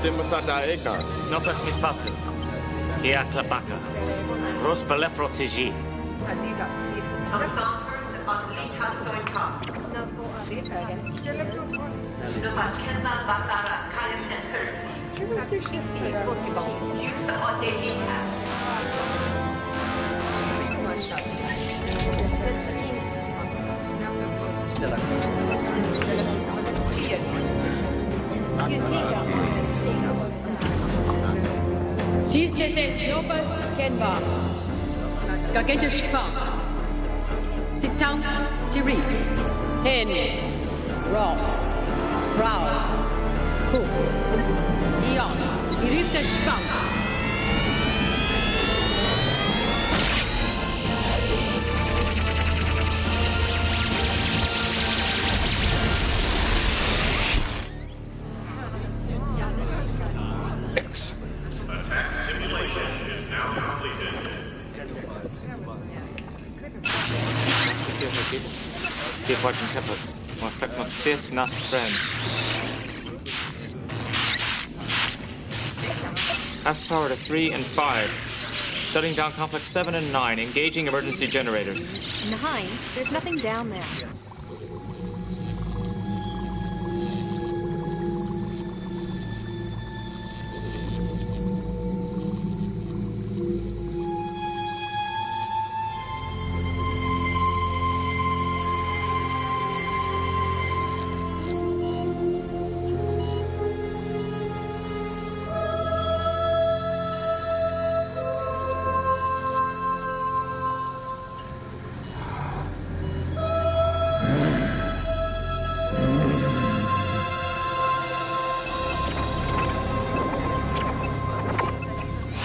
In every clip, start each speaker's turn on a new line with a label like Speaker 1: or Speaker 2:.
Speaker 1: Masata Eka.
Speaker 2: Nopas Mispatu. Kia Klabaka. Rospele Protegi. Nopas Kenma Bataras Kayam Enters. Use the Odeli tab.
Speaker 3: Dies ist Nopas Kenba. Gagente Shpa. Sitang Terri. Hen. Raw. Rao. Ku. Ion. Irita Shpa.
Speaker 2: Pierpoint and Pepper. More effect not fierce nas friend. Has power to 3 and 5. Shutting down Complex 7 and 9. Engaging emergency generators.
Speaker 4: 9? There's nothing down there.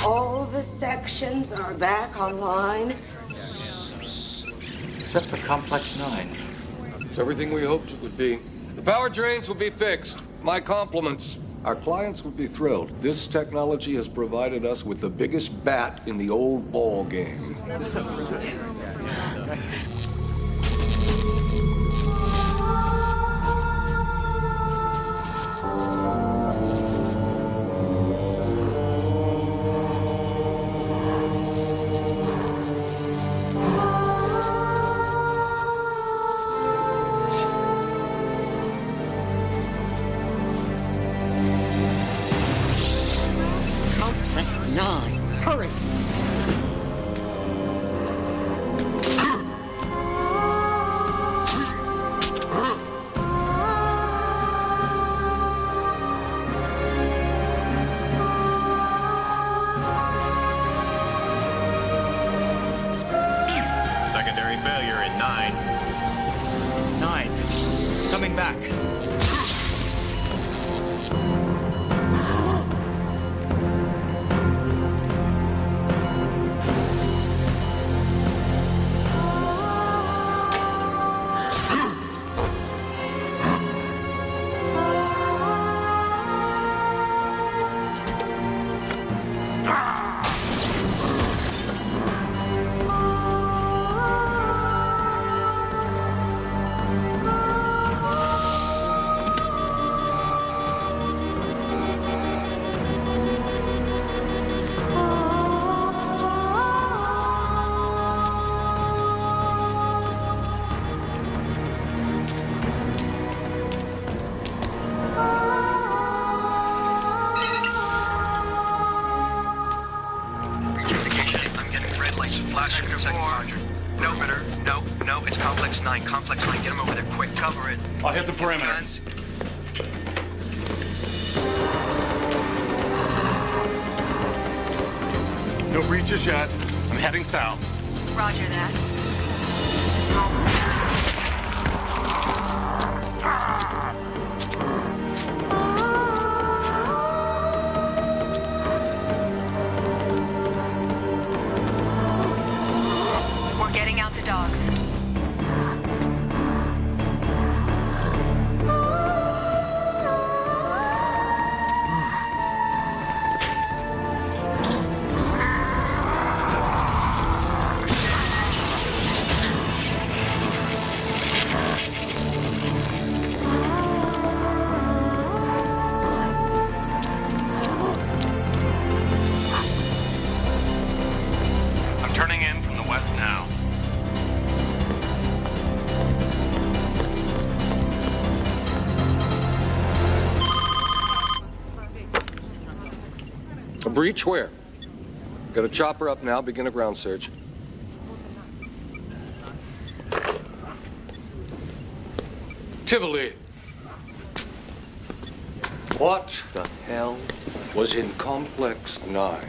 Speaker 5: All the sections are back online.
Speaker 2: Except for Complex 9.
Speaker 6: It's everything we hoped it would be. The power drains will be fixed. My compliments. Our clients would be thrilled. This technology has provided us with the biggest bat in the old ball game.
Speaker 7: No, it's Complex 9. Complex 9, get him over there quick. Cover it.
Speaker 8: I'll hit the perimeter. No breaches yet. I'm heading south.
Speaker 4: Roger that. We're getting out the dogs.
Speaker 6: A breach where? Got a chopper up now. Begin a ground search. Tivoli. What the hell was in Complex 9?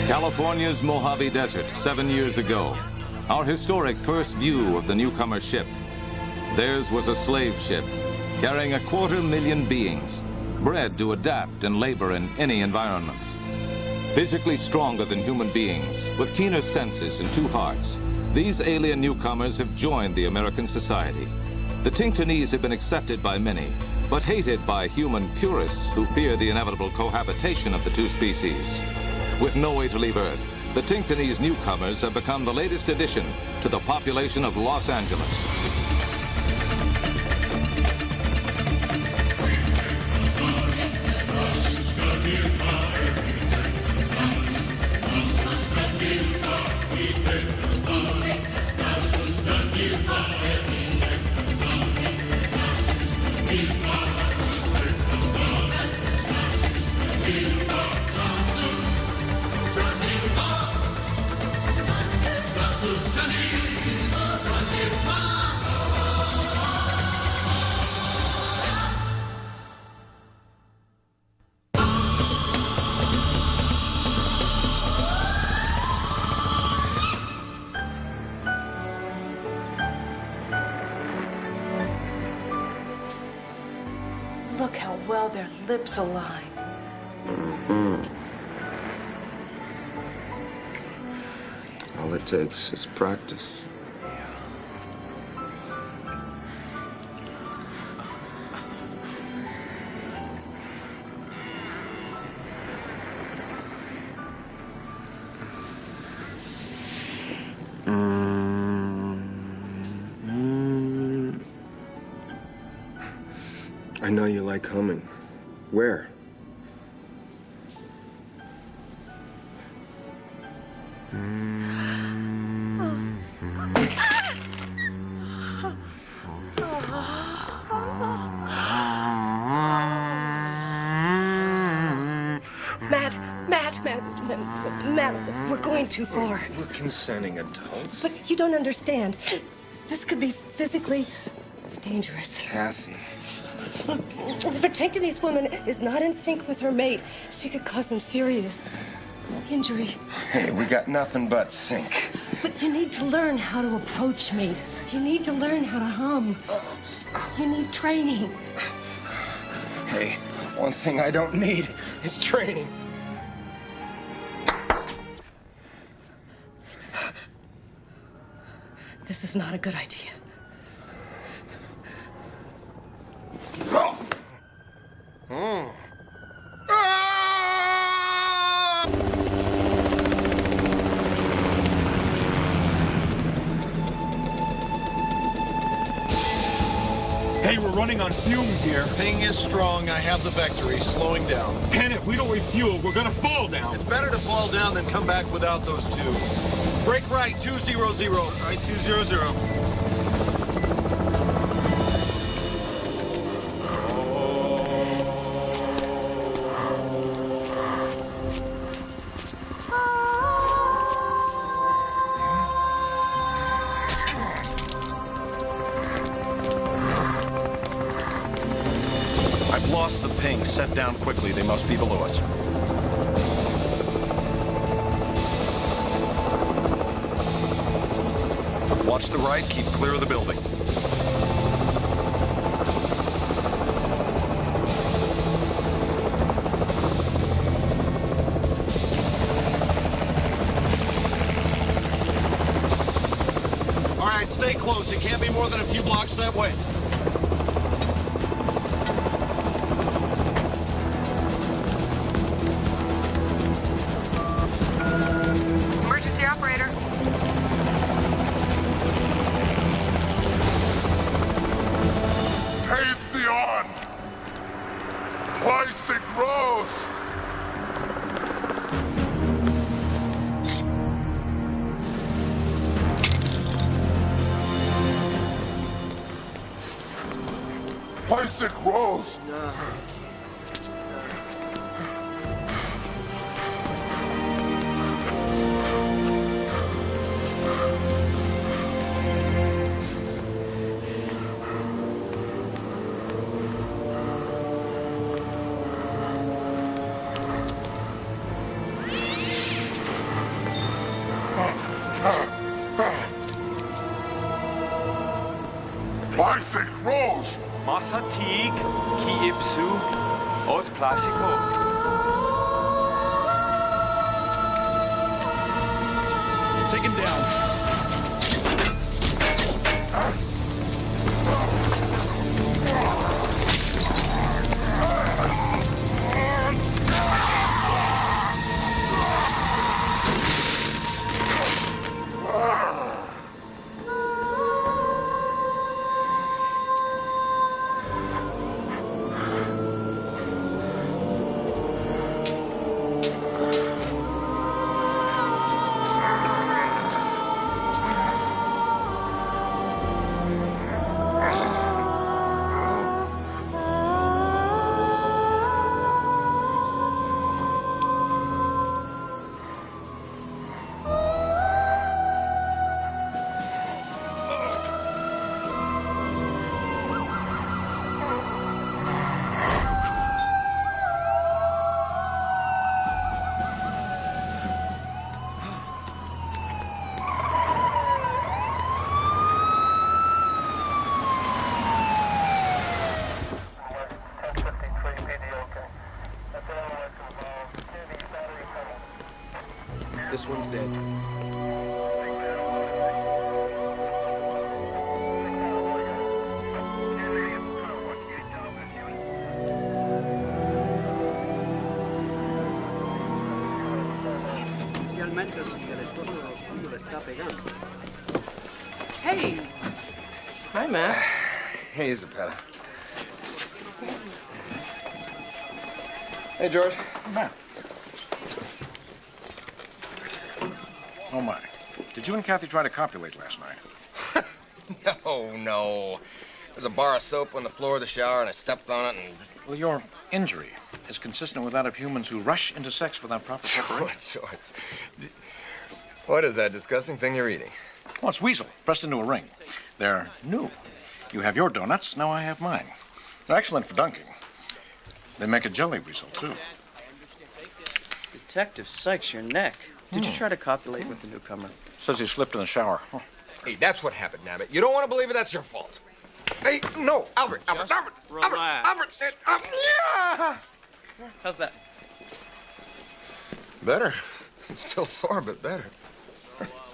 Speaker 1: California's Mojave Desert, 7 years ago. Our historic first view of the newcomer ship. Theirs was a slave ship, carrying 250,000 beings, bred to adapt and labor in any environment. Physically stronger than human beings, with keener senses and 2 hearts, these alien newcomers have joined the American society. The Tinctonese have been accepted by many, but hated by human purists who fear the inevitable cohabitation of the 2 species. With no way to leave Earth, the Tinctonese newcomers have become the latest addition to the population of Los Angeles.
Speaker 3: Look how well their lips align.
Speaker 9: All it takes is practice. I know you like humming. Where?
Speaker 5: Matt, we're going too far.
Speaker 9: We're consenting adults.
Speaker 5: But you don't understand. This could be physically dangerous.
Speaker 9: Kathy.
Speaker 5: If a Tinctonese woman is not in sync with her mate, she could cause some serious injury.
Speaker 9: Hey, we got nothing but sync.
Speaker 5: But you need to learn how to approach me. You need to learn how to hum. You need training.
Speaker 9: Hey, one thing I don't need is training.
Speaker 5: This is not a good idea.
Speaker 10: Hey, we're running on fumes here.
Speaker 6: Ping is strong. I have the vector. He's slowing down.
Speaker 10: Ken, if we don't refuel, we're gonna fall down.
Speaker 6: It's better to fall down than come back without those 2. Break right, 200.
Speaker 10: Right, 200.
Speaker 6: I've lost the ping. Set down quickly. They must be below us. Watch the right. Keep clear of the building. All right, stay close. It can't be more than a few blocks that way.
Speaker 4: Emergency operator.
Speaker 11: Bicycle Rose! Bicycle Rose! Bicycle Rose!
Speaker 12: Massatique, qui ipsu, haute classico.
Speaker 10: Take him down.
Speaker 6: This one's dead.
Speaker 13: Hey! Hi, Matt.
Speaker 9: Hey, Isabella. Hey, George.
Speaker 14: Matt. Oh, my. Did you and Kathy try to copulate last night?
Speaker 9: No. There's a bar of soap on the floor of the shower, and I stepped on it, and...
Speaker 14: Well, your injury is consistent with that of humans who rush into sex without proper preparation.
Speaker 9: George. What is that disgusting thing you're eating?
Speaker 14: Oh, it's weasel, pressed into a ring. They're new. You have your donuts, now I have mine. They're excellent for dunking. They make a jelly weasel, too.
Speaker 13: Detective Sykes, your neck. Did you try to copulate with the newcomer?
Speaker 14: Says he slipped in the shower. Oh.
Speaker 9: Hey, that's what happened, Nabbit. You don't want to believe it, that's your fault. Hey, no, Albert.
Speaker 13: Relax.
Speaker 9: Yeah!
Speaker 13: How's that?
Speaker 9: Better. It's still sore, but better.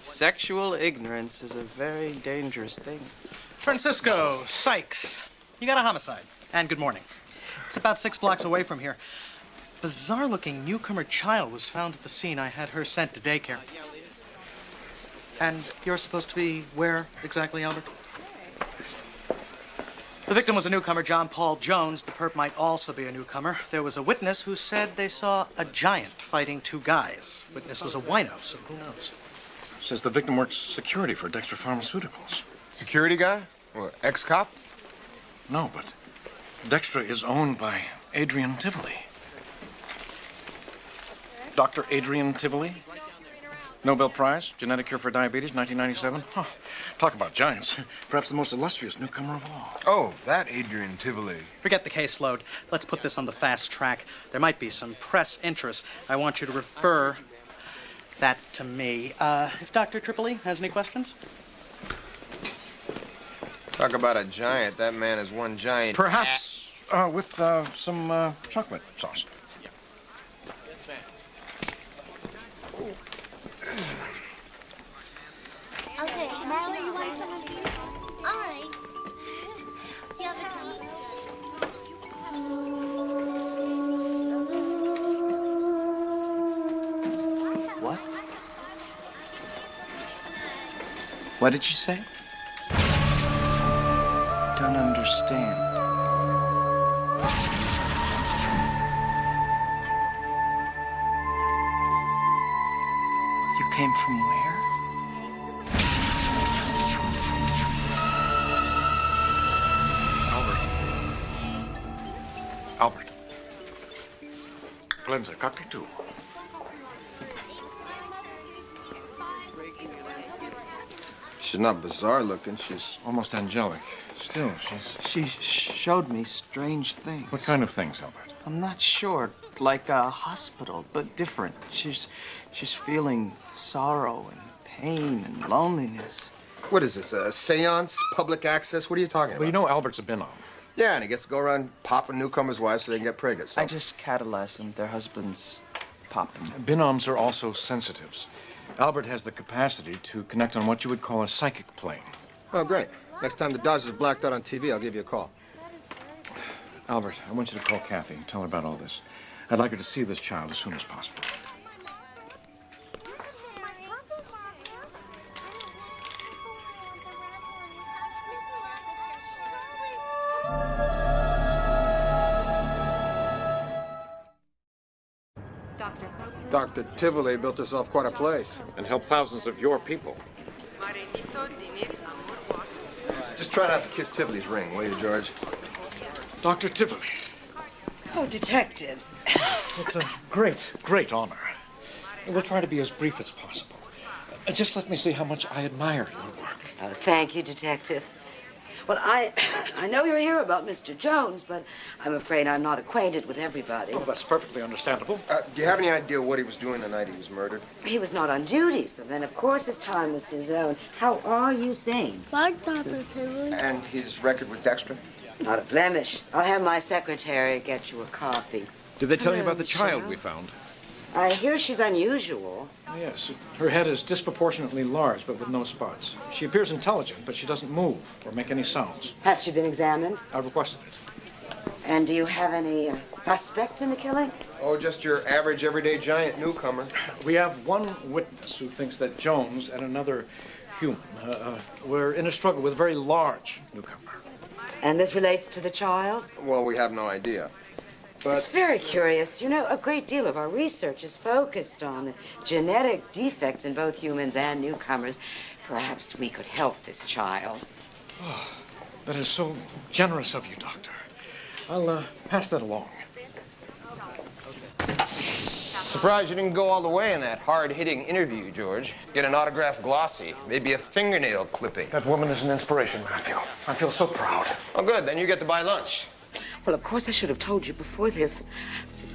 Speaker 13: Sexual ignorance is a very dangerous thing.
Speaker 15: Francisco Sykes. You got a homicide. And good morning. It's about 6 blocks away from here. Bizarre-looking newcomer child was found at the scene. I had her sent to daycare. And you're supposed to be where exactly, Albert? The victim was a newcomer, John Paul Jones. The perp might also be a newcomer. There was a witness who said they saw a giant fighting 2 guys. Witness was a wino, so who knows?
Speaker 14: Says the victim works security for Dexter Pharmaceuticals.
Speaker 9: Security guy? What, ex-cop?
Speaker 14: No, but Dexter is owned by Adrian Tivoli. Dr. Adrian Tivoli? Nobel Prize, genetic cure for diabetes, 1997. Huh. Talk about giants. Perhaps the most illustrious newcomer of all.
Speaker 9: Oh, that Adrian Tivoli.
Speaker 15: Forget the caseload. Let's put this on the fast track. There might be some press interest. I want you to refer that to me. If Dr. Tripoli has any questions?
Speaker 9: Talk about a giant. That man is one giant...
Speaker 14: Perhaps with some chocolate sauce.
Speaker 16: Okay, Marla, you want some of these? All right. Do you have a key?
Speaker 13: What? What did you say? Don't understand. came from where?
Speaker 14: Albert. Glenza, cockatoo.
Speaker 9: She's not bizarre looking. She's
Speaker 14: almost angelic. Still,
Speaker 13: She showed me strange things.
Speaker 14: What kind of things, Albert?
Speaker 13: I'm not sure. Like a hospital, but different. She's feeling sorrow and pain and loneliness.
Speaker 9: What is this, a seance? Public access? What are you talking about?
Speaker 14: Well, you know Albert's a bin-om.
Speaker 9: Yeah, and he gets to go around popping newcomers' wives so they can get pregnant. So.
Speaker 13: I just catalyzed them. Their husbands pop them.
Speaker 14: Bin-oms are also sensitives. Albert has the capacity to connect on what you would call a psychic plane.
Speaker 9: Oh, great. Next time the Dodgers are blacked out on TV, I'll give you a call.
Speaker 14: Albert, I want you to call Kathy and tell her about all this. I'd like her to see this child as soon as possible.
Speaker 9: Dr. Tivoli built herself quite a place.
Speaker 14: And helped thousands of your people.
Speaker 9: Just try not to kiss Tivoli's ring, will you, George?
Speaker 14: Dr. Tivoli.
Speaker 17: Oh, detectives.
Speaker 14: It's a great honor. We'll try to be as brief as possible. Just let me see how much I admire your work.
Speaker 17: Oh, thank you, Detective. Well, I know you're here about Mr. Jones, but I'm afraid I'm not acquainted with everybody.
Speaker 14: Oh, that's perfectly understandable.
Speaker 9: Do you have any idea what he was doing the night he was murdered?
Speaker 17: He was not on duty, so then, of course, his time was his own. How are you sane?
Speaker 16: Bye, Dr. Tivoli.
Speaker 9: And his record with Dexter?
Speaker 17: Not a blemish. I'll have my secretary get you a copy.
Speaker 14: Did they tell you about the child we found?
Speaker 17: I hear she's unusual.
Speaker 14: Yes. Her head is disproportionately large, but with no spots. She appears intelligent, but she doesn't move or make any sounds.
Speaker 17: Has she been examined?
Speaker 14: I've requested it.
Speaker 17: And do you have any suspects in the killing?
Speaker 9: Oh, just your average, everyday giant newcomer.
Speaker 14: We have one witness who thinks that Jones and another human were in a struggle with a very large newcomer.
Speaker 17: And this relates to the child?
Speaker 9: Well, we have no idea. But
Speaker 17: it's very curious. You know, a great deal of our research is focused on the genetic defects in both humans and newcomers. Perhaps we could help this child.
Speaker 14: Oh, that is so generous of you, Doctor. I'll pass that along.
Speaker 9: Surprised you didn't go all the way in that hard-hitting interview, George. Get an autograph glossy, maybe a fingernail clipping.
Speaker 14: That woman is an inspiration, Matthew. I feel so proud.
Speaker 9: Oh, good. Then you get to buy lunch.
Speaker 17: Well, of course, I should have told you before this.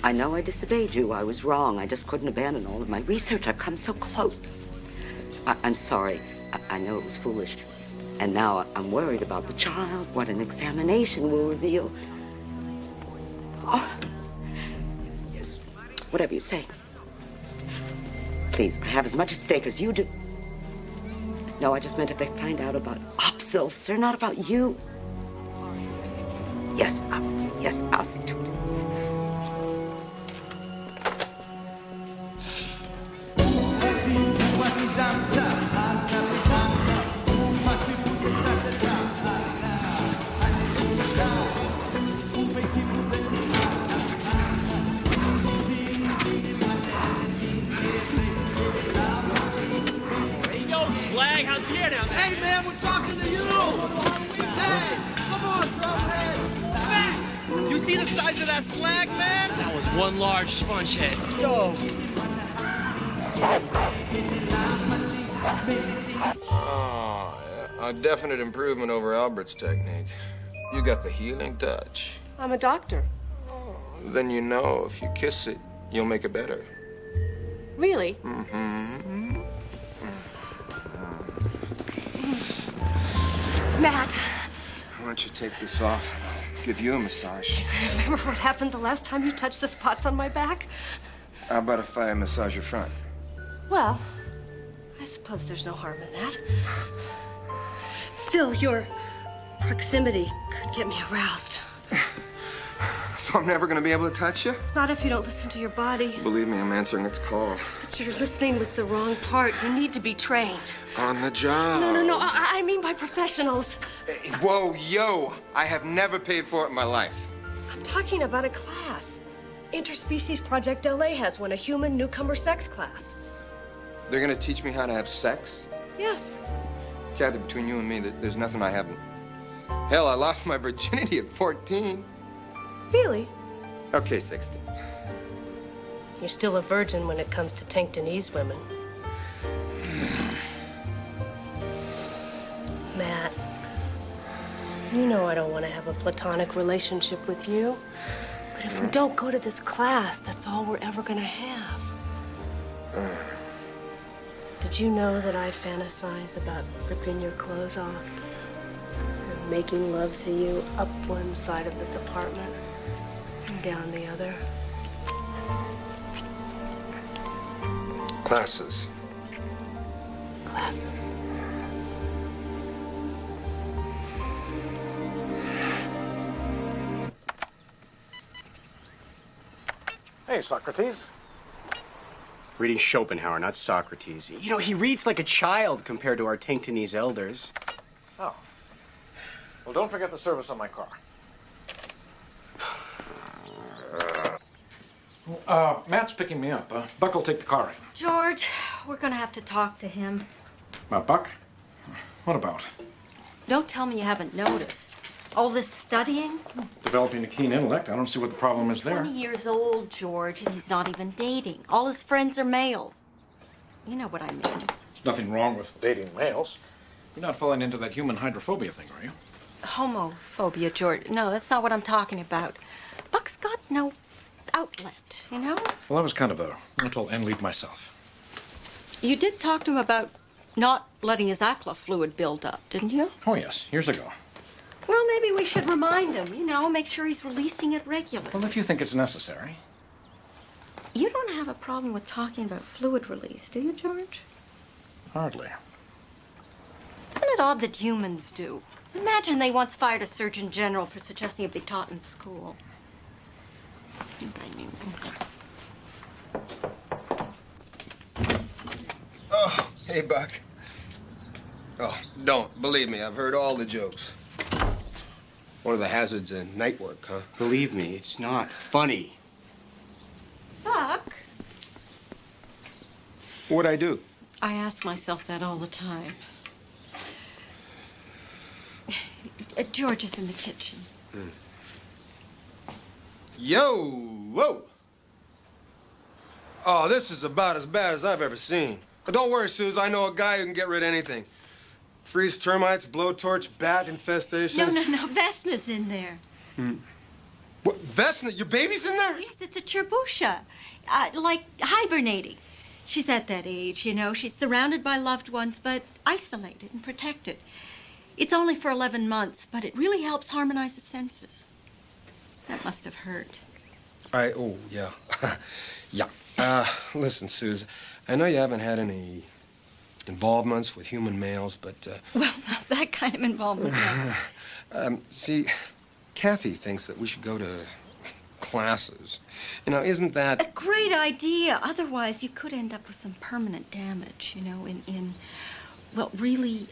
Speaker 17: I know I disobeyed you. I was wrong. I just couldn't abandon all of my research. I've come so close. I'm sorry. I know it was foolish. And now I'm worried about the child, what an examination will reveal. Oh, yes, whatever you say. Please, I have as much at stake as you do. No, I just meant if they find out about Opsilser, not about you. Yes, I'll see to it.
Speaker 10: Hey, yo, Slag, how's the air down there? Hey, man, we're talking to you! Hey, come on, Drumhead! You see the size of that slag, man? That was one large sponge head. Yo.
Speaker 9: Oh, yeah. A definite improvement over Albert's technique. You got the healing touch.
Speaker 5: I'm a doctor.
Speaker 9: Then you know if you kiss it, you'll make it better.
Speaker 5: Really?
Speaker 9: Mm-hmm.
Speaker 5: Matt.
Speaker 9: Why don't you take this off? Give you a massage.
Speaker 5: Remember what happened the last time you touched the spots on my back?
Speaker 9: How about if I massage your front?
Speaker 5: Well, I suppose there's no harm in that. Still, your proximity could get me aroused.
Speaker 9: So I'm never going to be able to touch you?
Speaker 5: Not if you don't listen to your body.
Speaker 9: Believe me, I'm answering its call.
Speaker 5: But you're listening with the wrong part. You need to be trained.
Speaker 9: On the job.
Speaker 5: No. I mean by professionals.
Speaker 9: Whoa, yo. I have never paid for it in my life.
Speaker 5: I'm talking about a class. Interspecies Project LA has one, a human newcomer sex class.
Speaker 9: They're gonna teach me how to have sex?
Speaker 5: Yes.
Speaker 9: Kathy, between you and me, there's nothing I haven't. Hell, I lost my virginity at 14.
Speaker 5: Really?
Speaker 9: Okay, 16.
Speaker 5: You're still a virgin when it comes to Tanktonese women. Matt, you know I don't want to have a platonic relationship with you. But if we don't go to this class, that's all we're ever going to have. Did you know that I fantasize about ripping your clothes off and making love to you up one side of this apartment and down the other?
Speaker 9: Classes.
Speaker 5: Classes.
Speaker 14: Hey, Socrates.
Speaker 18: Reading Schopenhauer, not Socrates. You know, he reads like a child compared to our Tanktonese elders.
Speaker 14: Oh. Well, don't forget the service on my car. Matt's picking me up. Buck will take the car in.
Speaker 19: George, we're gonna have to talk to him.
Speaker 14: Buck? What about?
Speaker 19: Don't tell me you haven't noticed. All this studying?
Speaker 14: Developing a keen intellect. I don't see what the problem is there.
Speaker 19: 20 years old, George, and he's not even dating. All his friends are males. You know what I mean.
Speaker 14: There's nothing wrong with dating males. You're not falling into that human hydrophobia thing, are you?
Speaker 19: Homophobia, George. No, that's not what I'm talking about. Buck's got no outlet, you know?
Speaker 14: Well, I was kind of a mental end lead myself.
Speaker 19: You did talk to him about not letting his ACLA fluid build up, didn't you?
Speaker 14: Oh, yes. Years ago.
Speaker 19: Well, maybe we should remind him, you know, make sure he's releasing it regularly.
Speaker 14: Well, if you think it's necessary.
Speaker 19: You don't have a problem with talking about fluid release, do you, George?
Speaker 14: Hardly.
Speaker 19: Isn't it odd that humans do? Imagine they once fired a surgeon general for suggesting it be taught in school.
Speaker 9: Oh, hey, Buck. Oh, don't. Believe me, I've heard all the jokes. One of the hazards in night work, huh?
Speaker 18: Believe me, it's not funny.
Speaker 19: Buck?
Speaker 9: What'd I do?
Speaker 19: I ask myself that all the time. George is in the kitchen.
Speaker 9: Yo! Whoa! Oh, this is about as bad as I've ever seen. But don't worry, Suze. I know a guy who can get rid of anything. Freeze termites, blowtorch, bat infestations.
Speaker 19: No. Vesna's in there.
Speaker 9: What? Vesna? Your baby's in there?
Speaker 19: Yes, it's a cherbusha. Like hibernating. She's at that age, you know. She's surrounded by loved ones, but isolated and protected. It's only for 11 months, but it really helps harmonize the senses. That must have hurt.
Speaker 9: Oh, yeah. Yeah. Listen, Suze, I know you haven't had any involvements with human males, but,
Speaker 19: Well, not that kind of involvement. No.
Speaker 9: See, Kathy thinks that we should go to classes. You know, isn't that...
Speaker 19: A great idea. Otherwise, you could end up with some permanent damage, you know, in well, really,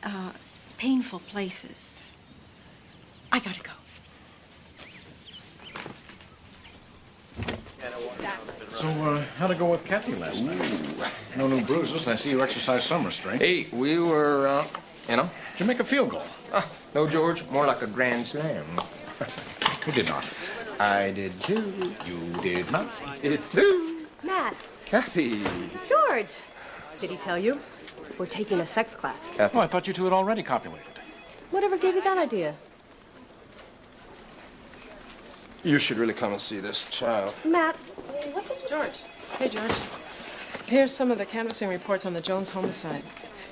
Speaker 19: painful places. I gotta go.
Speaker 14: So, how'd it go with Kathy last night? No new bruises. I see you exercise some restraint.
Speaker 9: Hey, we were, you know.
Speaker 14: Did you make a field goal?
Speaker 9: No, George. More like a grand slam.
Speaker 14: You did not.
Speaker 9: I did too.
Speaker 14: You did not.
Speaker 9: I did too.
Speaker 5: Matt.
Speaker 9: Kathy.
Speaker 5: George. Did he tell you? We're taking a sex class.
Speaker 14: Kathy. Oh, I thought you two had already copulated.
Speaker 5: Whatever gave you that idea?
Speaker 9: You should really come and see this child.
Speaker 5: Matt.
Speaker 20: George. Hey, George. Here's some of the canvassing reports on the Jones homicide.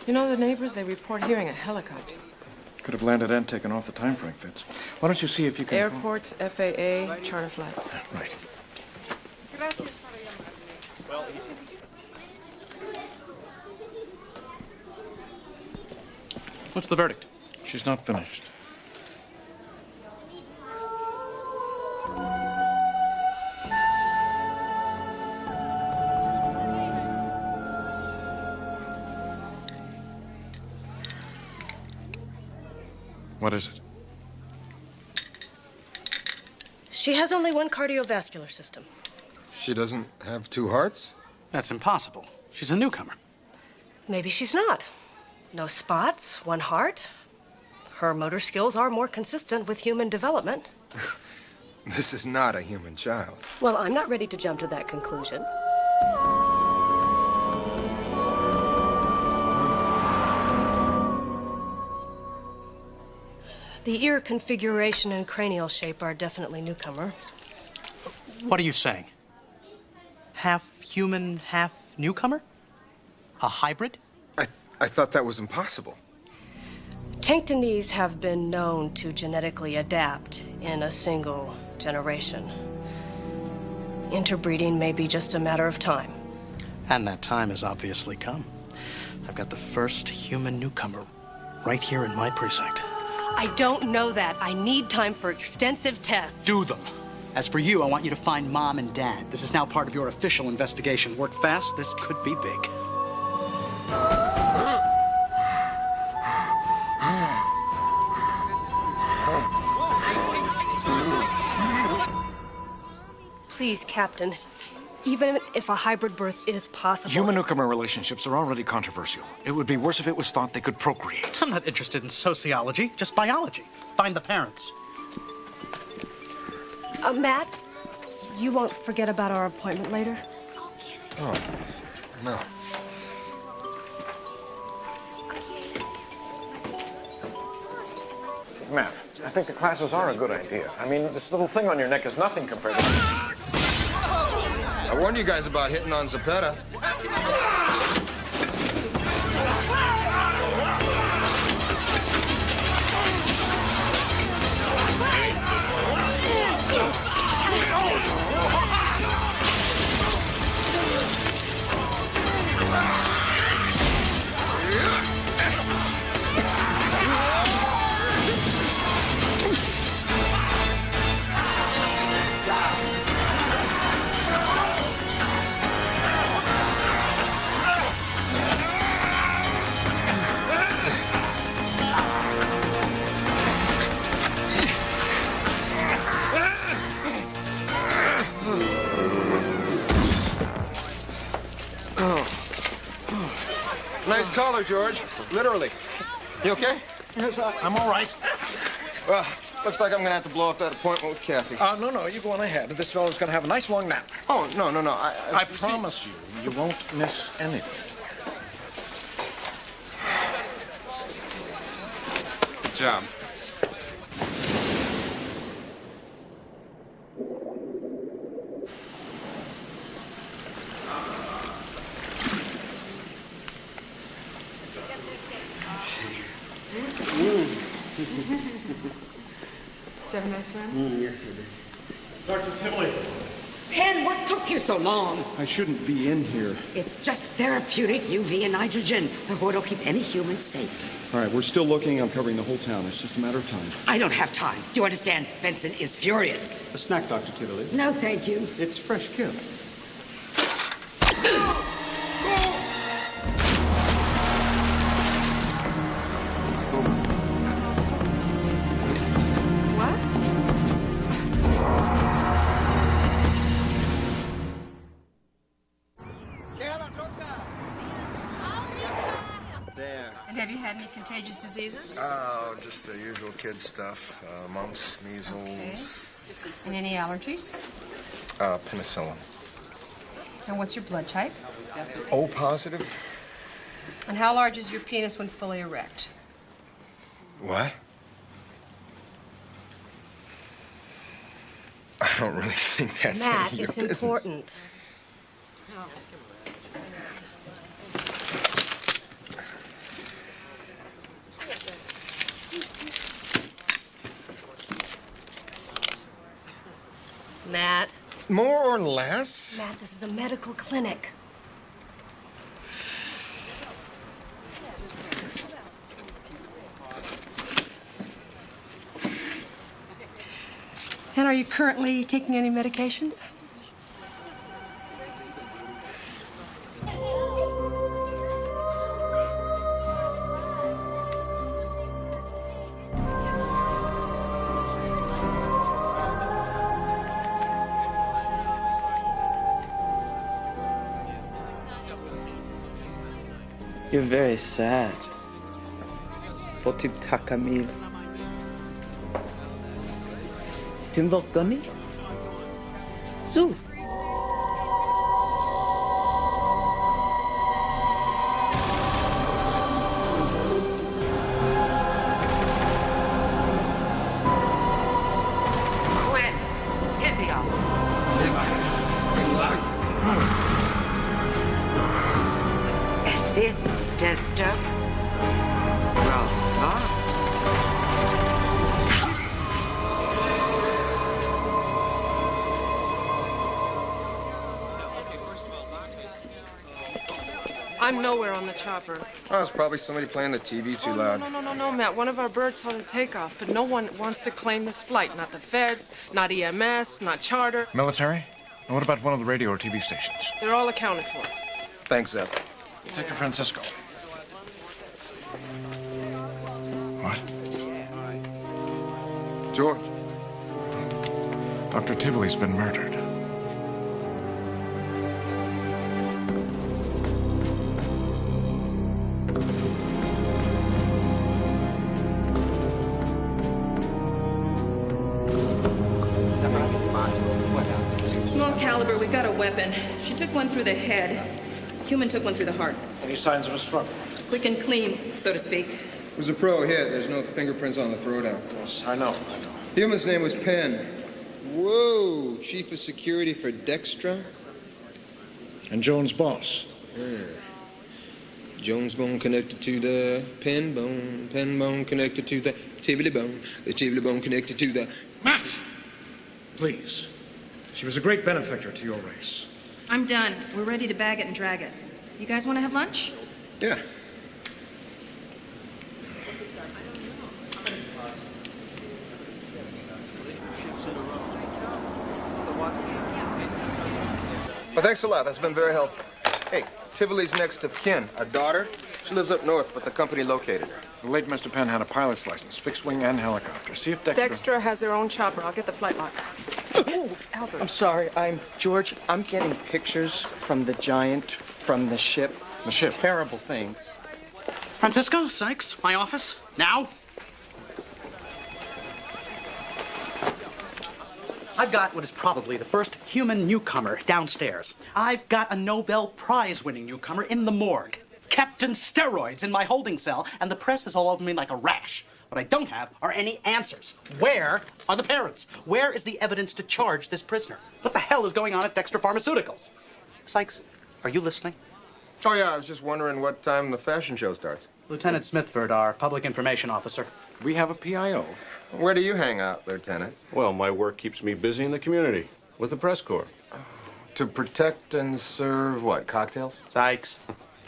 Speaker 20: You know, the neighbors, they report hearing a helicopter.
Speaker 14: Could have landed and taken off the time frame fits. Why don't you see if you can...
Speaker 20: Airports, FAA, charter flights.
Speaker 14: Right. What's the verdict? She's not finished. What is it?
Speaker 5: She has only one cardiovascular system.
Speaker 9: She doesn't have two hearts?
Speaker 15: That's impossible. She's a newcomer.
Speaker 5: Maybe she's not. No spots, one heart. Her motor skills are more consistent with human development.
Speaker 9: This is not a human child.
Speaker 5: Well, I'm not ready to jump to that conclusion. The ear configuration and cranial shape are definitely newcomer.
Speaker 15: What are you saying? Half human, half newcomer? A hybrid?
Speaker 9: I thought that was impossible.
Speaker 5: Tanktonese have been known to genetically adapt in a single generation. Interbreeding may be just a matter of time.
Speaker 15: And that time has obviously come. I've got the first human newcomer right here in my precinct.
Speaker 5: I don't know that. I need time for extensive tests.
Speaker 15: Do them. As for you, I want you to find Mom and Dad. This is now part of your official investigation. Work fast. This could be big.
Speaker 5: Please, Captain. Even if a hybrid birth is possible...
Speaker 14: Human newcomer relationships are already controversial. It would be worse if it was thought they could procreate.
Speaker 15: I'm not interested in sociology, just biology. Find the parents.
Speaker 5: Matt, you won't forget about our appointment later?
Speaker 9: Oh, no.
Speaker 14: Matt, I think the classes are a good idea. I mean, this little thing on your neck is nothing compared to...
Speaker 9: I warned you guys about hitting on Zapata. Nice collar, George. Literally. You okay?
Speaker 14: Yes, I'm all right.
Speaker 9: Well, looks like I'm gonna have to blow up that appointment with Kathy.
Speaker 14: No, you go on ahead. This fellow's gonna have a nice long nap.
Speaker 9: Oh, no.
Speaker 14: I promise you won't miss anything.
Speaker 9: Good job.
Speaker 20: Did you have a nice run?
Speaker 21: Yes, I did.
Speaker 22: Dr. Tivoli.
Speaker 17: Pen, what took you so long?
Speaker 21: I shouldn't be in here.
Speaker 17: It's just therapeutic UV and nitrogen. What'll keep any human safe.
Speaker 21: All right, we're still looking. I'm covering the whole town. It's just a matter of time.
Speaker 17: I don't have time. Do you understand? Benson is furious.
Speaker 21: A snack, Dr. Tivoli.
Speaker 17: No, thank you.
Speaker 21: It's fresh kip.
Speaker 20: And have you had any contagious diseases?
Speaker 9: Oh, just the usual kid stuff. Mumps, measles.
Speaker 20: Okay. And any allergies?
Speaker 9: Penicillin.
Speaker 20: And what's your blood type?
Speaker 9: O positive?
Speaker 20: And how large is your penis when fully erect?
Speaker 9: What? I don't really think that's
Speaker 5: Matt,
Speaker 9: any of your
Speaker 5: it's
Speaker 9: business.
Speaker 5: important. Matt.
Speaker 9: More or less?
Speaker 5: Matt, this is a medical clinic.
Speaker 20: And are you currently taking any medications?
Speaker 13: You're very sad. Potib takamil. Pimvolkami? Zoo.
Speaker 20: I'm nowhere on the chopper.
Speaker 9: Oh, it's probably somebody playing the TV too loud.
Speaker 20: No, Matt. One of our birds saw the takeoff, but no one wants to claim this flight. Not the feds, not EMS, not charter.
Speaker 14: Military? And what about one of the radio or TV stations?
Speaker 20: They're all accounted for.
Speaker 9: Thanks, Zeb.
Speaker 14: Detective Francisco. What?
Speaker 9: George.
Speaker 14: Dr. Tivoli's been murdered.
Speaker 2: Small caliber, we got a weapon. She took one through the head. Human took one through the heart.
Speaker 14: Any signs of a struggle?
Speaker 2: Quick and clean, so to speak.
Speaker 9: It was a pro hit. There's no fingerprints on the throwdown.
Speaker 14: Yes, I know.
Speaker 9: Human's name was Penn. Whoa, chief of security for Dextra?
Speaker 14: And Jones' boss.
Speaker 9: Jones bone connected to the pen bone connected to the Tivoli bone connected to the...
Speaker 14: Matt! Please. She was a great benefactor to your race.
Speaker 2: I'm done. We're ready to bag it and drag it. You guys want to have lunch?
Speaker 9: Yeah. Well, thanks a lot. That's been very helpful. Hey, Tivoli's next of kin, a daughter. She lives up north, but the company located her.
Speaker 14: The late Mr. Penn had a pilot's license, fixed wing and helicopter. See if
Speaker 20: Dextra has their own chopper. I'll get the flight box. Oh, Albert.
Speaker 13: I'm sorry. George, I'm getting pictures from the giant, from the ship.
Speaker 14: The ship?
Speaker 13: Terrible things.
Speaker 15: Francisco, Sykes, my office, now. I've got what is probably the first human newcomer downstairs. I've got a Nobel Prize-winning newcomer in the morgue. Kept in steroids in my holding cell, and the press is all over me like a rash. What I don't have are any answers. Where are the parents? Where is the evidence to charge this prisoner? What the hell is going on at Dexter Pharmaceuticals? Sykes, are you listening?
Speaker 9: Oh, yeah, I was just wondering what time the fashion show starts.
Speaker 15: Lieutenant Smithford, our public information officer.
Speaker 14: We have a PIO.
Speaker 9: Where do you hang out, Lieutenant?
Speaker 22: Well, my work keeps me busy in the community with the press corps.
Speaker 9: To protect and serve what, cocktails?
Speaker 15: Sykes.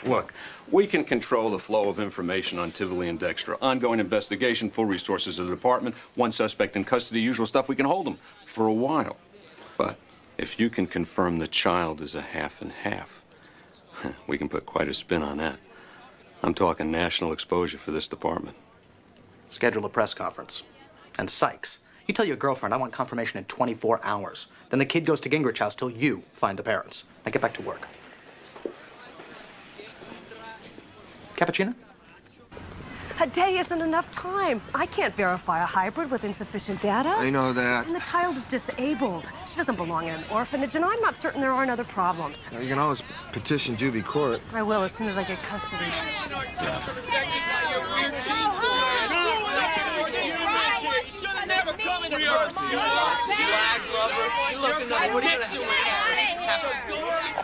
Speaker 22: Look, we can control the flow of information on Tivoli and Dexter. Ongoing investigation, full resources of the department, one suspect in custody, usual stuff. We can hold them for a while. But if you can confirm the child is a half and half, we can put quite a spin on that. I'm talking national exposure for this department.
Speaker 15: Schedule a press conference. And Sykes, you tell your girlfriend I want confirmation in 24 hours. Then the kid goes to Gingrich House till you find the parents. Now get back to work. Cappuccino?
Speaker 5: A day isn't enough time. I can't verify a hybrid with insufficient data.
Speaker 9: I know that.
Speaker 5: And the child is disabled. She doesn't belong in an orphanage, and I'm not certain there aren't other problems.
Speaker 9: You can always petition juvie court.
Speaker 5: I will as soon as I get custody.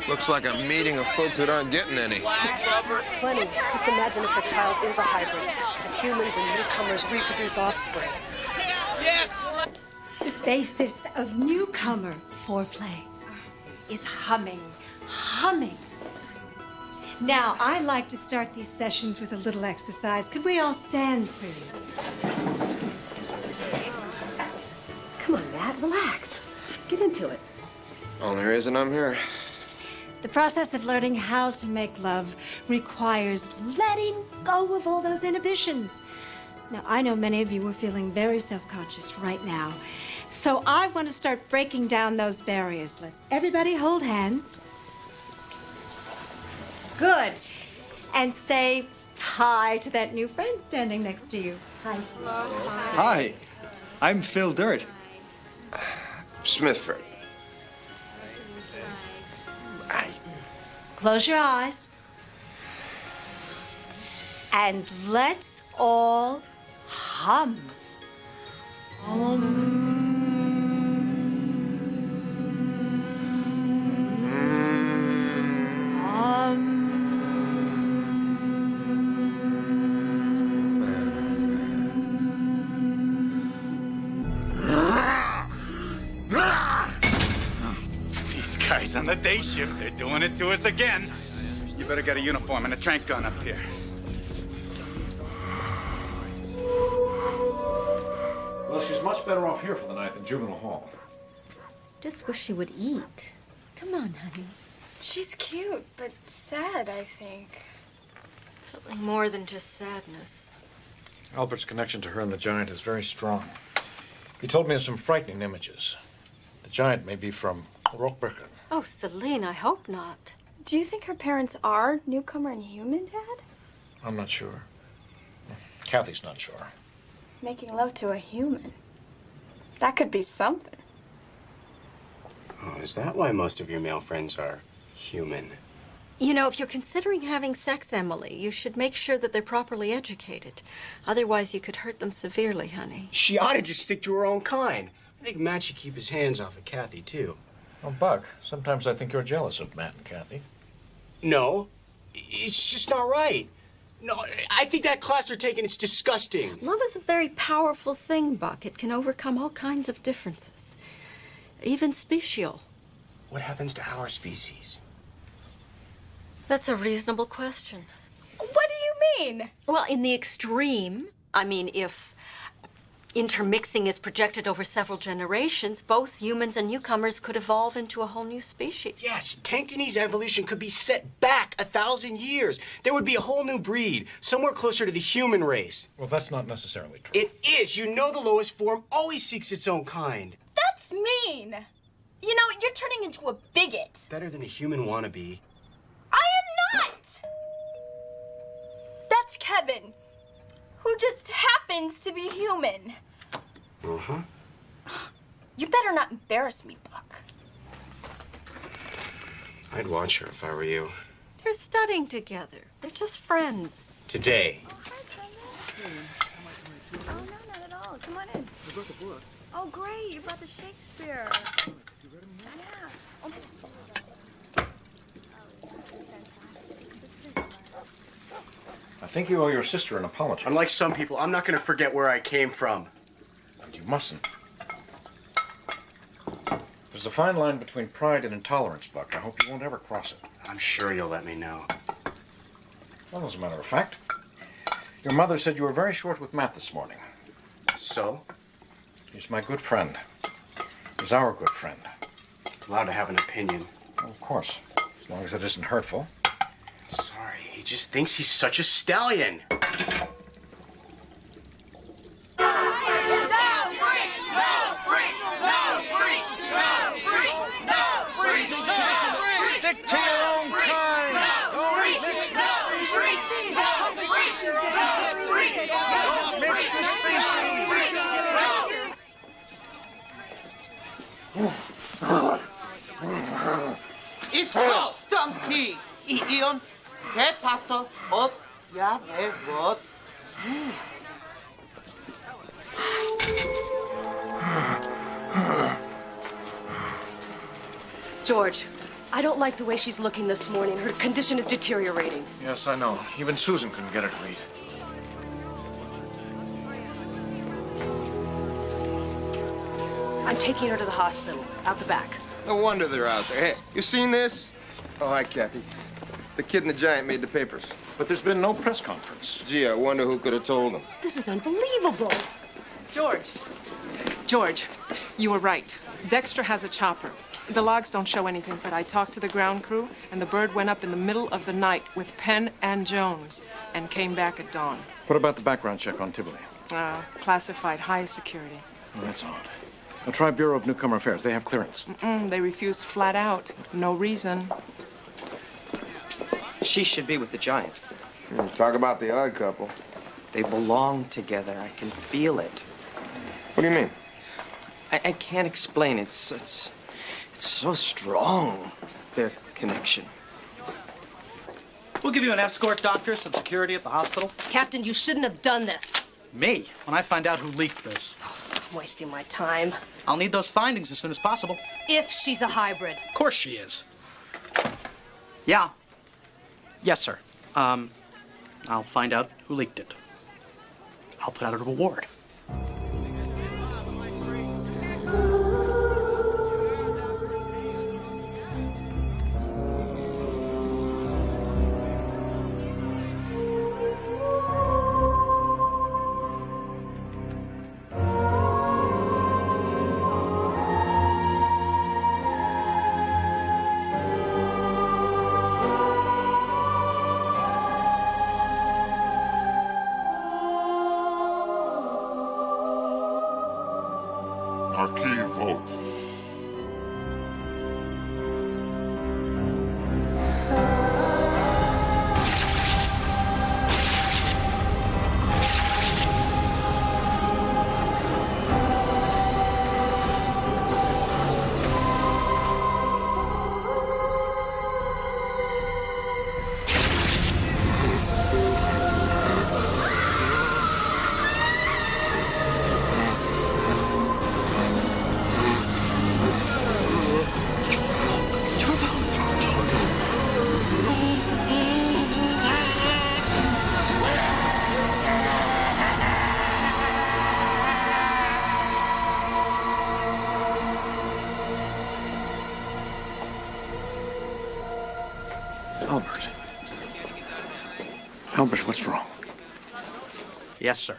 Speaker 9: Looks like a meeting of folks that aren't getting any.
Speaker 5: Plenty. Just imagine if the child is a hybrid. If humans and newcomers reproduce offspring.
Speaker 19: Yes! The basis of newcomer foreplay is humming. Humming. Now, I like to start these sessions with a little exercise. Could we all stand, please? Come on, Matt, relax. Get into it.
Speaker 9: Only reason I'm here.
Speaker 19: The process of learning how to make love requires letting go of all those inhibitions. Now, I know many of you are feeling very self-conscious right now. So I want to start breaking down those barriers. Let's everybody hold hands. Good.
Speaker 7: and say hi to that new friend standing next to you. Hi.
Speaker 8: Hi, I'm Phil Dirt.
Speaker 9: Smithford.
Speaker 7: Close your eyes. And let's all hum.
Speaker 8: These guys on the day shift, they're doing it to us again. You better get a uniform and a trank gun up here.
Speaker 14: Well, she's much better off here for the night than juvenile hall.
Speaker 19: Just wish she would eat. Come on, honey.
Speaker 23: She's cute, but sad, I think.
Speaker 19: Something more than just sadness.
Speaker 14: Albert's connection to her and the giant is very strong. He told me of some frightening images. The giant may be from Rockbrecken.
Speaker 19: Oh, Celine, I hope not.
Speaker 23: Do you think her parents are newcomer and human, Dad?
Speaker 14: I'm not sure. Kathy's not sure.
Speaker 23: Making love to a human. That could be something.
Speaker 18: Oh, is that why most of your male friends are human?
Speaker 19: You know, if you're considering having sex, Emily, you should make sure that they're properly educated. Otherwise, you could hurt them severely, honey.
Speaker 18: She ought to just stick to her own kind. I think Matt should keep his hands off of Kathy, too.
Speaker 14: Oh, Buck, sometimes I think you're jealous of Matt and Kathy.
Speaker 18: No, it's just not right. No, I think that class they're taking, it's disgusting.
Speaker 19: Love is a very powerful thing, Buck. It can overcome all kinds of differences, even special.
Speaker 18: What happens to our species?
Speaker 19: That's a reasonable question.
Speaker 23: What do you mean?
Speaker 19: Well, in the extreme, I mean, if intermixing is projected over several generations, both humans and newcomers could evolve into a whole new species.
Speaker 18: Yes, Tanktony's evolution could be set back 1,000 years. There would be a whole new breed, somewhere closer to the human race.
Speaker 14: Well, that's not necessarily true.
Speaker 18: It is. You know the lowest form always seeks its own kind.
Speaker 23: That's mean. You know, you're turning into a bigot.
Speaker 18: Better than a human wannabe.
Speaker 23: I am not! That's Kevin, who just happens to be human.
Speaker 18: Uh-huh.
Speaker 23: You better not embarrass me, Buck.
Speaker 18: I'd watch her if I were you.
Speaker 19: They're studying together. They're just friends.
Speaker 18: Today.
Speaker 23: Oh, no, not at all. Come on in.
Speaker 21: I brought the book.
Speaker 23: Oh, great. You brought the Shakespeare.
Speaker 21: You read them yet?
Speaker 23: Yeah. Oh.
Speaker 14: I think you owe your sister an apology.
Speaker 18: Unlike some people, I'm not going to forget where I came from.
Speaker 14: And you mustn't. There's a fine line between pride and intolerance, Buck. I hope you won't ever cross it.
Speaker 18: I'm sure you'll let me know.
Speaker 14: Well, as a matter of fact, your mother said you were very short with Matt this morning.
Speaker 18: So?
Speaker 14: He's my good friend. He's our good friend.
Speaker 18: Allowed to have an opinion.
Speaker 14: Well, of course, as long as it isn't hurtful.
Speaker 18: Sorry, he just thinks he's such a stallion.
Speaker 10: Stick to your own kind. Don't mix the species. Don't mix the species.
Speaker 24: Ito, Dumpy, iyon, hepato, op, yavevot, zoo.
Speaker 5: George, I don't like the way she's looking this morning. Her condition is deteriorating.
Speaker 14: Yes, I know. Even Susan couldn't get her to eat.
Speaker 5: I'm taking her to the hospital, out the back.
Speaker 9: No wonder they're out there. Hey, you seen this? Oh, hi, Kathy. The kid and the giant made the papers.
Speaker 14: But there's been no press conference.
Speaker 9: Gee, I wonder who could have told them.
Speaker 5: This is unbelievable.
Speaker 20: George, you were right. Dexter has a chopper. The logs don't show anything, but I talked to the ground crew, and the bird went up in the middle of the night with Penn and Jones and came back at dawn.
Speaker 14: What about the background check on Tivoli?
Speaker 20: Classified, high security.
Speaker 14: Oh, that's odd. Now try Bureau of Newcomer Affairs. They have clearance.
Speaker 20: They refused flat out. No reason.
Speaker 25: She should be with the giant.
Speaker 9: Talk about the odd couple.
Speaker 13: They belong together. I can feel it.
Speaker 9: What do you mean?
Speaker 13: I can't explain. It's so strong, their connection.
Speaker 15: We'll give you an escort, doctor, some security at the hospital.
Speaker 5: Captain, you shouldn't have done this.
Speaker 15: Me? When I find out who leaked this.
Speaker 5: I'm wasting my time.
Speaker 15: I'll need those findings as soon as possible.
Speaker 5: If she's a hybrid.
Speaker 15: Of course she is. Yeah. Yes, sir. I'll find out who leaked it. I'll put out a reward.
Speaker 1: Marquis vote.
Speaker 14: Albert, what's wrong?
Speaker 15: Yes, sir.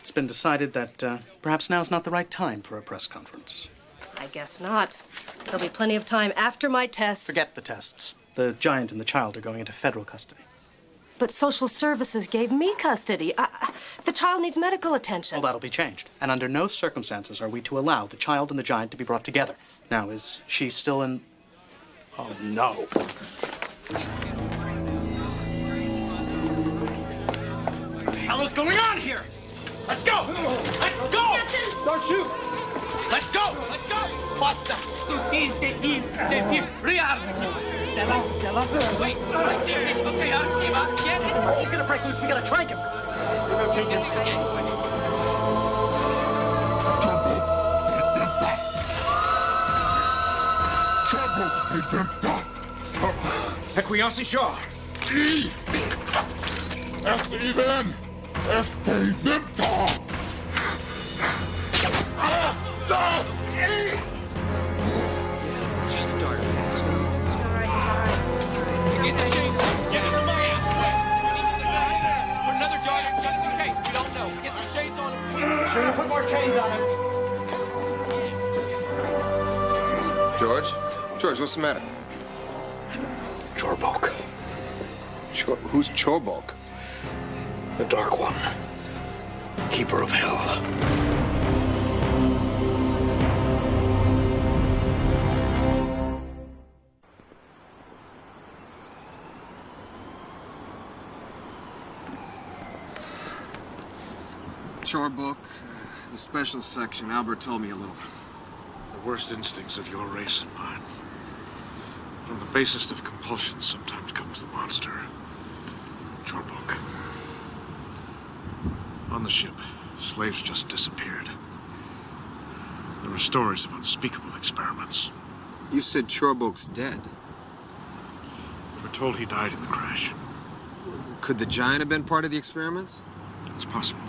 Speaker 15: It's been decided that perhaps now's not the right time for a press conference.
Speaker 5: I guess not. There'll be plenty of time after my tests.
Speaker 15: Forget the tests. The giant and the child are going into federal custody.
Speaker 5: But social services gave me custody. The child needs medical attention.
Speaker 15: Well, that'll be changed. And under no circumstances are we to allow the child and the giant to be brought together. Now, is she still in... Oh, no.
Speaker 18: What the hell is going on here? Let go! Let go! Don't shoot! Let go! Let go!
Speaker 10: Basta! Tutti de il se fi real. Wait, okay, get it.
Speaker 15: He's gonna break loose. We gotta trank him.
Speaker 1: Equiosisha! Steven!
Speaker 10: Just a dart. Get the chains. Get somebody out. Put another dart in just in case. We don't know. Get the chains on him.
Speaker 15: Sure, you put more chains on him.
Speaker 9: George? George, what's the matter?
Speaker 14: Chorbulk.
Speaker 9: Who's Chorbulk?
Speaker 14: The Dark One. Keeper of Hell.
Speaker 9: Chorbulk, the special section. Albert told me a little.
Speaker 14: The worst instincts of your race and mine. From the basest of compulsions sometimes comes the monster. Chorbulk. On the ship, slaves just disappeared. There were stories of unspeakable experiments.
Speaker 9: You said Chorbulk's dead.
Speaker 14: We were told he died in the crash.
Speaker 9: Could the giant have been part of the experiments?
Speaker 14: It's possible.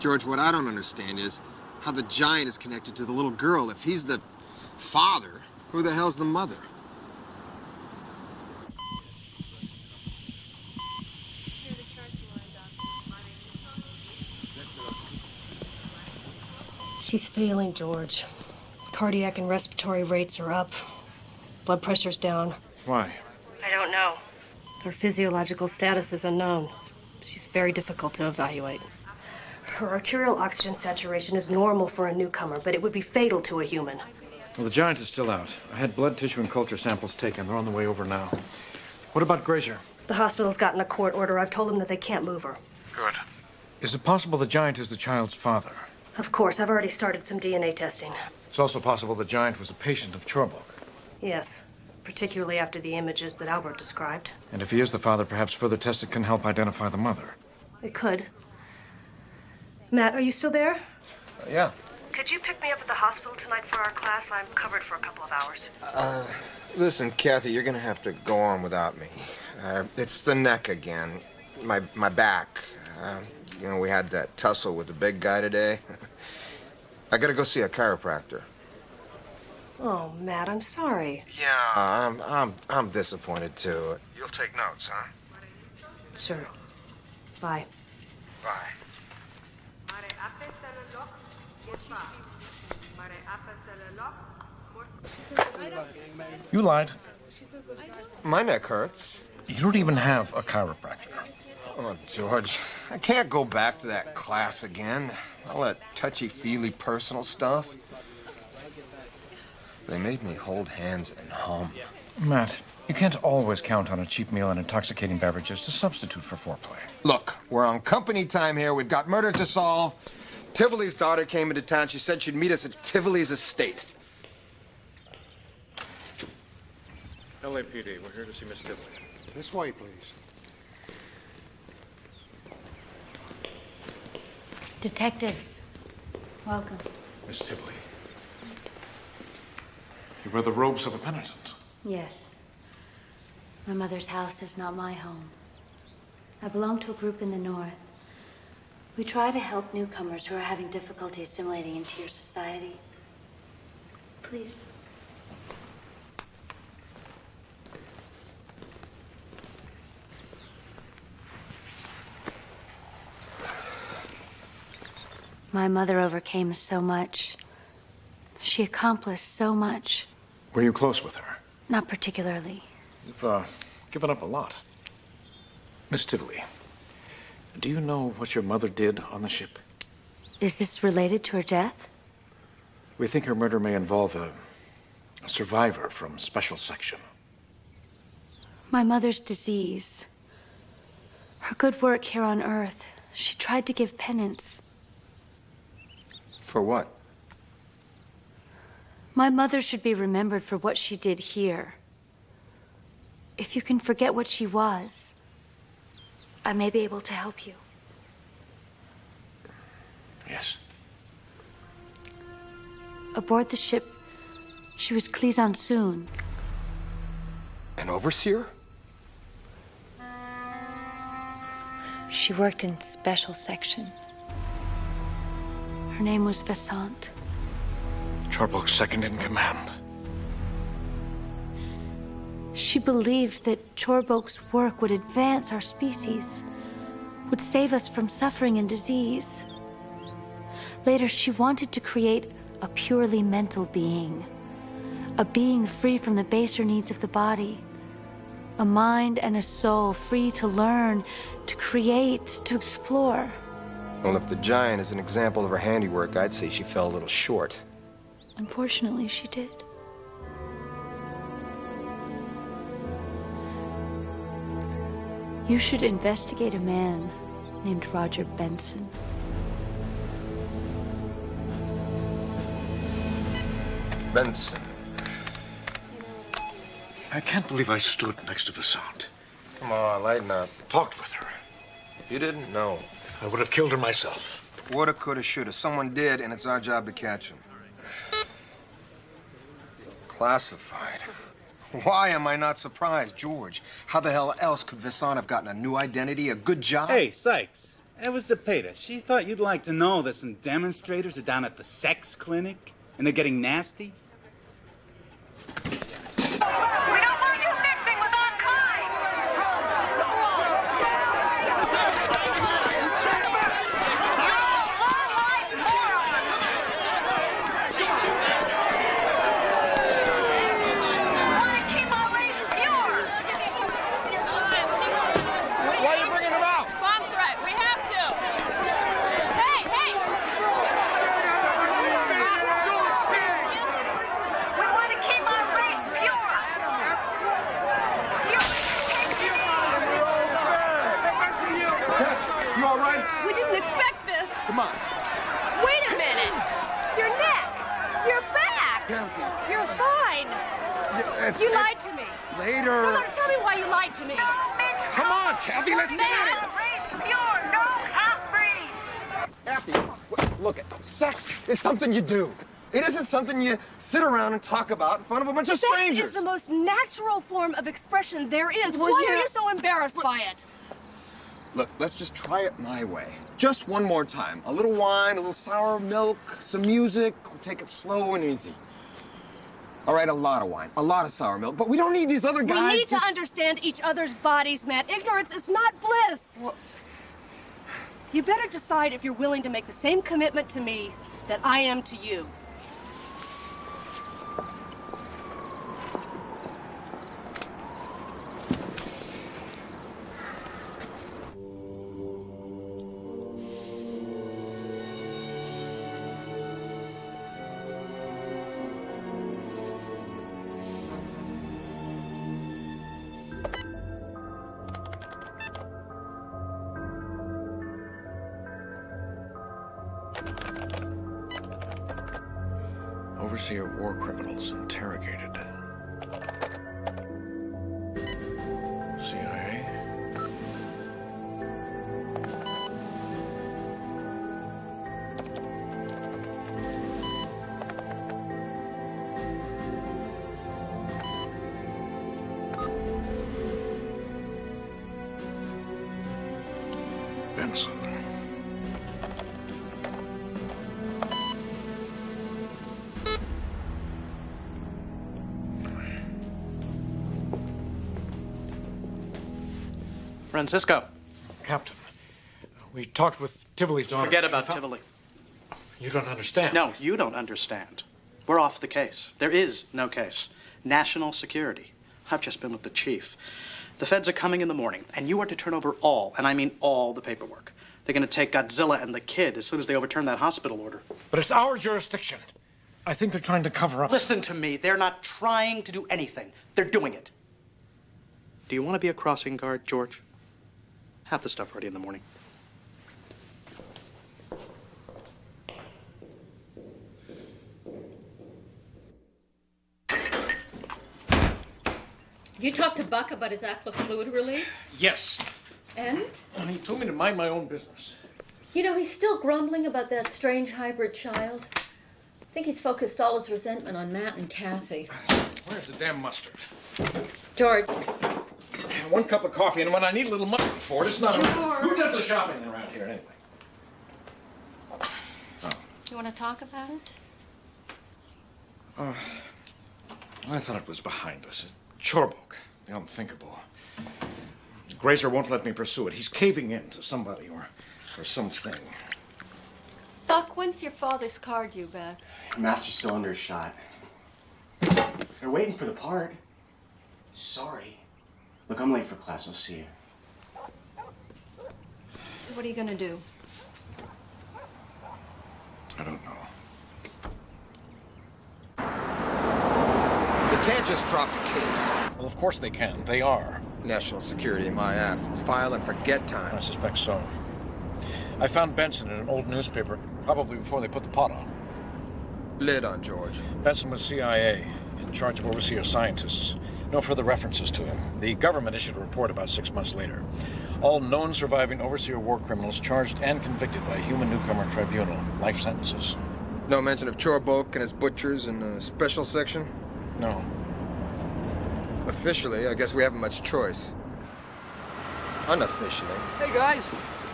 Speaker 9: George, what I don't understand is how the giant is connected to the little girl. If he's the father, who the hell's the mother?
Speaker 5: She's failing, George. Cardiac and respiratory rates are up. Blood pressure's down.
Speaker 14: Why?
Speaker 5: I don't know. Her physiological status is unknown. She's very difficult to evaluate. Her arterial oxygen saturation is normal for a newcomer, but it would be fatal to a human.
Speaker 14: Well, the giant is still out. I had blood tissue and culture samples taken. They're on the way over now. What about Grazier?
Speaker 5: The hospital's gotten a court order. I've told them that they can't move her.
Speaker 14: Good. Is it possible the giant is the child's father?
Speaker 5: Of course, I've already started some DNA testing.
Speaker 14: It's also possible the giant was a patient of Chorbok.
Speaker 5: Yes, particularly after the images that Albert described.
Speaker 14: And if he is the father, perhaps further testing can help identify the mother.
Speaker 5: It could. Matt, are you still there?
Speaker 9: Yeah.
Speaker 5: Could you pick me up at the hospital tonight for our class? I'm covered for a couple of hours.
Speaker 9: Listen, Kathy, you're gonna have to go on without me. It's the neck again. My back. You know, we had that tussle with the big guy today. I gotta go see a chiropractor.
Speaker 5: Oh, Matt, I'm sorry.
Speaker 9: Yeah, I'm disappointed too. You'll take notes, huh?
Speaker 5: Sure. Bye.
Speaker 9: Bye.
Speaker 14: You lied.
Speaker 9: My neck hurts.
Speaker 14: You don't even have a chiropractor.
Speaker 9: Oh, George, I can't go back to that class again. All that touchy-feely personal stuff. They made me hold hands and hum.
Speaker 14: Matt, you can't always count on a cheap meal and intoxicating beverages to substitute for foreplay.
Speaker 9: Look, we're on company time here. We've got murders to solve. Tivoli's daughter came into town. She said she'd meet us at Tivoli's estate.
Speaker 14: LAPD, we're here to see Miss Tivoli.
Speaker 9: This way, please.
Speaker 3: Detectives, welcome.
Speaker 14: Miss Tivoli. You wear the robes of a penitent.
Speaker 3: Yes. My mother's house is not my home. I belong to a group in the north. We try to help newcomers who are having difficulty assimilating into your society. Please. My mother overcame so much. She accomplished so much.
Speaker 14: Were you close with her?
Speaker 3: Not particularly.
Speaker 14: You've given up a lot. Miss Tivoli, do you know what your mother did on the ship?
Speaker 3: Is this related to her death?
Speaker 14: We think her murder may involve a survivor from Special Section.
Speaker 3: My mother's disease. Her good work here on Earth. She tried to give penance.
Speaker 9: For what?
Speaker 3: My mother should be remembered for what she did here. If you can forget what she was, I may be able to help you.
Speaker 14: Yes.
Speaker 3: Aboard the ship, she was Cleason Soon.
Speaker 9: An overseer?
Speaker 3: She worked in Special Section. Her name was Vasant.
Speaker 14: Chorbok's second in command.
Speaker 3: She believed that Chorbok's work would advance our species, would save us from suffering and disease. Later, she wanted to create a purely mental being, a being free from the baser needs of the body, a mind and a soul free to learn, to create, to explore.
Speaker 9: Well, if the giant is an example of her handiwork, I'd say she fell a little short.
Speaker 3: Unfortunately, she did. You should investigate a man named Roger Benson.
Speaker 9: Benson.
Speaker 14: I can't believe I stood next to Vasant.
Speaker 9: Come on, lighten up.
Speaker 14: Talked with her.
Speaker 9: You didn't know.
Speaker 14: I would have killed her myself.
Speaker 9: Woulda, coulda, shoulda. Someone did, and it's our job to catch him. Classified. Why am I not surprised, George? How the hell else could Vasant have gotten a new identity, a good job?
Speaker 8: Hey, Sykes. That was Zepeda. She thought you'd like to know that some demonstrators are down at the sex clinic, and they're getting nasty.
Speaker 9: Kathy.
Speaker 16: You're fine. You lied to me.
Speaker 9: Later.
Speaker 16: No, tell me why you lied to me.
Speaker 9: Come on, Kathy, let's get at it.
Speaker 16: Breathe pure. No half-breeze.
Speaker 9: Kathy, look, sex is something you do. It isn't something you sit around and talk about in front of a bunch of strangers.
Speaker 5: Sex is the most natural form of expression there is.
Speaker 9: Well,
Speaker 5: Why
Speaker 9: yeah.
Speaker 5: are you so embarrassed by it?
Speaker 9: Look, let's just try it my way. Just one more time. A little wine, a little sour milk, some music. We'll take it slow and easy. All right, a lot of wine, a lot of sour milk, but we don't need these other guys.
Speaker 5: We need to understand each other's bodies, Matt. Ignorance is not bliss.
Speaker 9: Well,
Speaker 5: you better decide if you're willing to make the same commitment to me that I am to you.
Speaker 14: Overseer war criminals interrogated. CIA? Benson.
Speaker 15: Francisco.
Speaker 14: Captain, we talked with Tivoli's daughter.
Speaker 15: Forget about Tivoli.
Speaker 14: You don't understand.
Speaker 15: No, you don't understand. We're off the case. There is no case. National security. I've just been with the chief. The feds are coming in the morning, and you are to turn over all, and I mean all, the paperwork. They're going to take Godzilla and the kid as soon as they overturn that hospital order.
Speaker 14: But it's our jurisdiction. I think they're trying to cover up.
Speaker 15: Listen to me. They're not trying to do anything. They're doing it. Do you want to be a crossing guard, George? Have the stuff ready in the morning.
Speaker 19: You talked to Buck about his Aqua fluid release?
Speaker 14: Yes.
Speaker 19: And?
Speaker 14: He told me to mind my own business.
Speaker 19: You know, he's still grumbling about that strange hybrid child. I think he's focused all his resentment on Matt and Kathy.
Speaker 14: Where's the damn mustard?
Speaker 19: George.
Speaker 14: One cup of coffee, and when I need a little money for it, it's not...
Speaker 19: George.
Speaker 14: Who does the shopping around here, anyway?
Speaker 19: You want to talk about it?
Speaker 14: I thought it was behind us. Chorbok, the unthinkable. Grazer won't let me pursue it. He's caving in to somebody or something.
Speaker 19: Buck, when's your father's car due back?
Speaker 4: Master cylinder's shot. They're waiting for the part. Sorry. Look, I'm late for class. I'll see you.
Speaker 19: What are you going to do?
Speaker 14: I don't know.
Speaker 9: They can't just drop the case.
Speaker 14: Well, of course they can. They are.
Speaker 9: National security, my ass. It's file and forget time.
Speaker 14: I suspect so. I found Benson in an old newspaper, probably before they put the pot on.
Speaker 9: Lid on George.
Speaker 14: Benson was CIA, in charge of overseer scientists. No further references to him. The government issued a report about 6 months later. All known surviving overseer war criminals charged and convicted by a human newcomer tribunal. Life sentences.
Speaker 9: No mention of Chorbok and his butchers in the special section?
Speaker 14: No.
Speaker 9: Officially, I guess we haven't much choice. Unofficially.
Speaker 10: Hey, guys.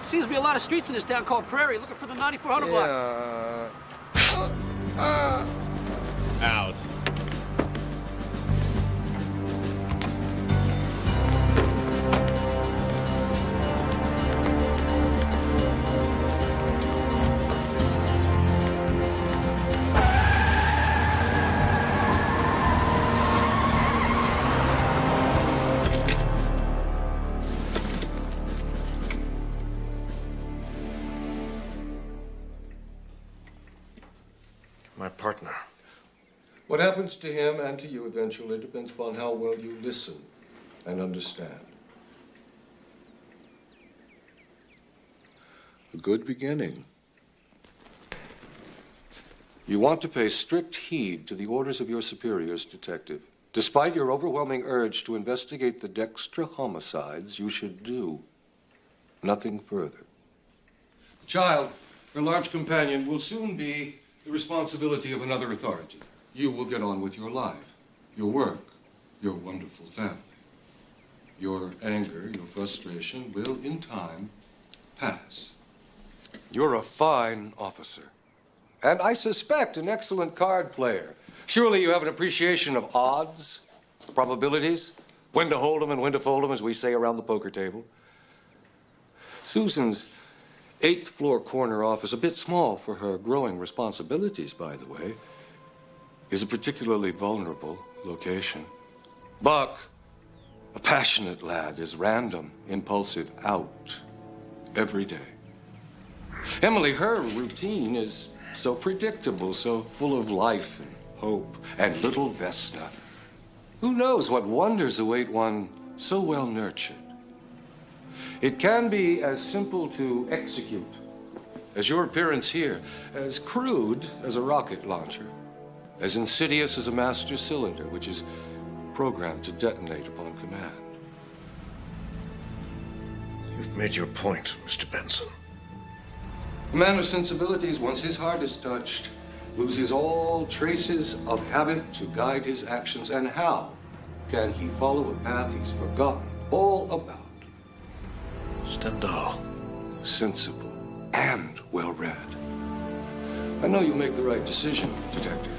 Speaker 10: Seems to be a lot of streets in this town called Prairie looking for the 9400 block.
Speaker 6: Out.
Speaker 14: My partner.
Speaker 11: What happens to him and to you eventually depends upon how well you listen and understand. A good beginning. You want to pay strict heed to the orders of your superiors, Detective. Despite your overwhelming urge to investigate the Dexter homicides, you should do nothing further. The child, her large companion, will soon be the responsibility of another authority. You will get on with your life, your work, your wonderful family. Your anger, your frustration will, in time, pass. You're a fine officer, and I suspect an excellent card player. Surely you have an appreciation of odds, probabilities, when to hold 'em and when to fold 'em, as we say around the poker table. Susan's 8th floor corner office, a bit small for her growing responsibilities, by the way, is a particularly vulnerable location. Buck, a passionate lad, is random, impulsive, out every day. Emily, her routine is so predictable, so full of life and hope. And little Vesna, who knows what wonders await one so well nurtured. It can be as simple to execute as your appearance here, as crude as a rocket launcher, as insidious as a master cylinder, which is programmed to detonate upon command.
Speaker 14: You've made your point, Mr. Benson.
Speaker 11: A man of sensibilities, once his heart is touched, loses all traces of habit to guide his actions. And how can he follow a path he's forgotten all about?
Speaker 14: Stendhal.
Speaker 11: Sensible and well-read. I know you'll make the right decision, Detective.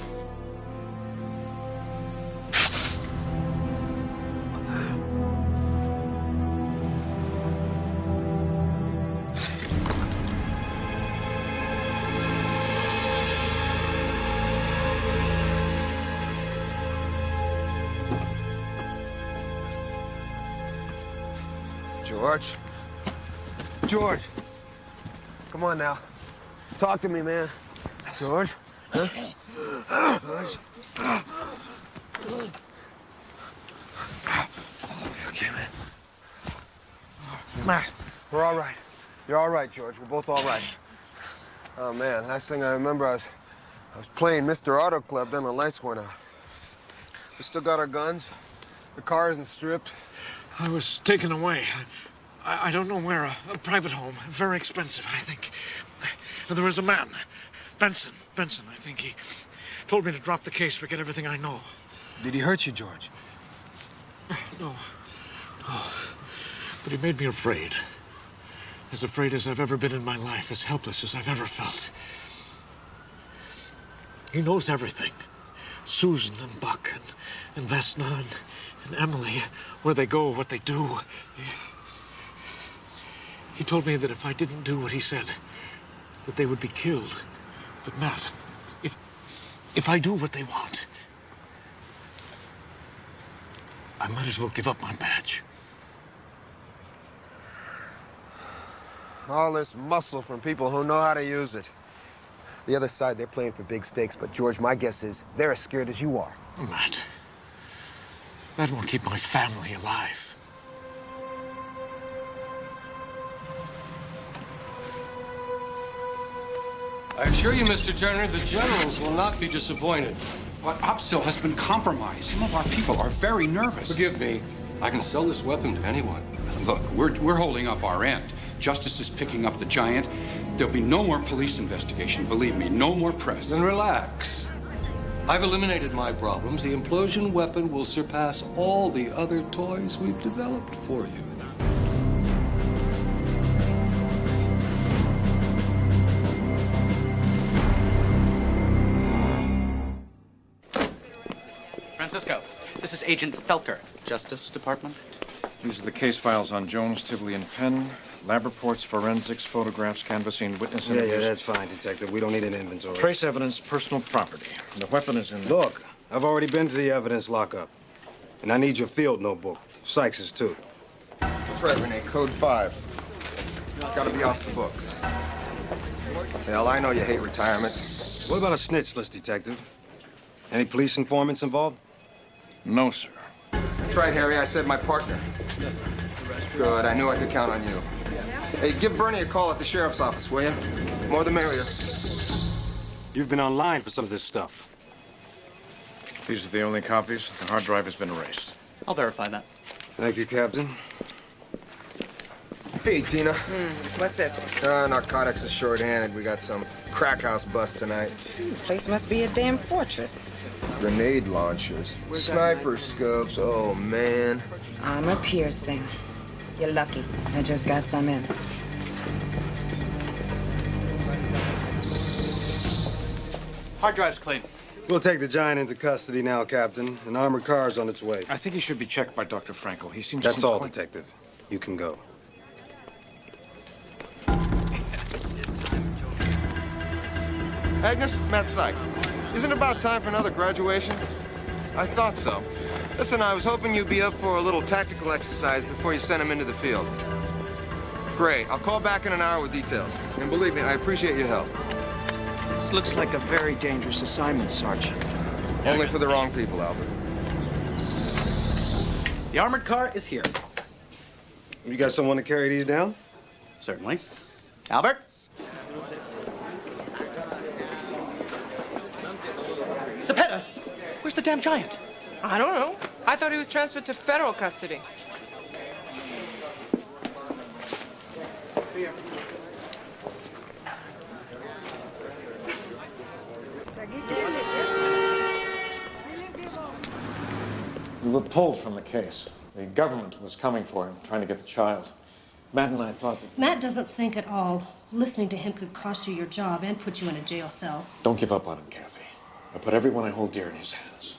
Speaker 2: George, come on now. Talk to me, man. George? Huh? George? Okay, man. Matt, we're all right. You're all right, George. We're both all right. Oh, man, last thing I remember, I was playing Mr. Auto Club, then the lights went out. We still got our guns. The car isn't stripped.
Speaker 14: I was taken away. I don't know where. A private home. Very expensive, I think. There was a man. Benson, I think. He told me to drop the case, forget everything I know.
Speaker 2: Did he hurt you, George?
Speaker 14: No. But he made me afraid. As afraid as I've ever been in my life. As helpless as I've ever felt. He knows everything. Susan and Buck and Vesna and Emily. Where they go, what they do. He told me that if I didn't do what he said, that they would be killed. But Matt, if I do what they want, I might as well give up my badge.
Speaker 2: All this muscle from people who know how to use it. The other side, they're playing for big stakes, but George, my guess is they're as scared as you are.
Speaker 14: Matt, that won't keep my family alive.
Speaker 11: I assure you, Mr. Turner, the generals will not be disappointed.
Speaker 12: But Opstil has been compromised. Some of our people are very nervous.
Speaker 11: Forgive me. I can sell this weapon to anyone.
Speaker 12: Look, we're holding up our end. Justice is picking up the giant. There'll be no more police investigation, believe me. No more press.
Speaker 11: Then relax. I've eliminated my problems. The implosion weapon will surpass all the other toys we've developed for you.
Speaker 15: Francisco, this is Agent Felker, Justice Department.
Speaker 14: These are the case files on Jones, Tivoli, and Penn. Lab reports, forensics, photographs, canvassing, witness interviews.
Speaker 2: Yeah, that's fine, Detective. We don't need an inventory.
Speaker 14: Trace evidence, personal property. The weapon is in the...
Speaker 2: Look, I've already been to the evidence lockup. And I need your field notebook. Sykes's, too.
Speaker 9: That's right, Renee. Code 5. It's got to be off the books. Hell, I know you hate retirement.
Speaker 2: What about a snitch list, Detective? Any police informants involved?
Speaker 14: No, sir.
Speaker 9: That's right, Harry. I said my partner. Good. I knew I could count on you. Hey, give Bernie a call at the sheriff's office, will you? More the merrier.
Speaker 7: You've been online for some of this stuff.
Speaker 14: These are the only copies. The hard drive has been erased.
Speaker 15: I'll verify that.
Speaker 2: Thank you, Captain. Hey, Tina.
Speaker 17: What's this?
Speaker 2: Narcotics is short-handed. We got some crack house bust tonight.
Speaker 17: Place must be a damn fortress.
Speaker 2: Grenade launchers. Sniper scopes. Oh, man.
Speaker 17: Armor piercing. You're lucky. I just got some in.
Speaker 15: Hard drive's clean.
Speaker 7: We'll take the giant into custody now, Captain. An armored car's on its way.
Speaker 14: I think he should be checked by Dr. Frankel. He seems...
Speaker 7: That's all, Detective. You can go.
Speaker 9: Agnes, Matt Sykes. Isn't it about time for another graduation? I thought so. Listen, I was hoping you'd be up for a little tactical exercise before you send him into the field. Great. I'll call back in an hour with details. And believe me, I appreciate your help.
Speaker 13: This looks like a very dangerous assignment, Sergeant.
Speaker 9: Only for the wrong people, Albert.
Speaker 15: The armored car is here.
Speaker 7: You got someone to carry these down?
Speaker 15: Certainly. Albert? Zepeda, where's the damn giant?
Speaker 20: I don't know. I thought he was transferred to federal custody.
Speaker 14: We were pulled from the case. The government was coming for him, trying to get the child. Matt and I thought that...
Speaker 21: Matt doesn't think at all listening to him could cost you your job and put you in a jail cell.
Speaker 14: Don't give up on him, Kathy. I put everyone I hold dear in his hands.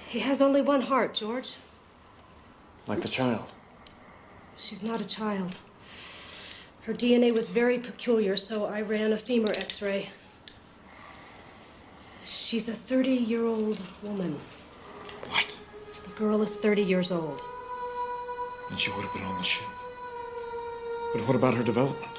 Speaker 21: He has only one heart, George.
Speaker 14: Like the child.
Speaker 21: She's not a child. Her DNA was very peculiar, so I ran a femur x-ray. She's a 30-year-old woman.
Speaker 14: What?
Speaker 21: The girl is 30 years old.
Speaker 14: Then she would have been on the ship. But what about her development?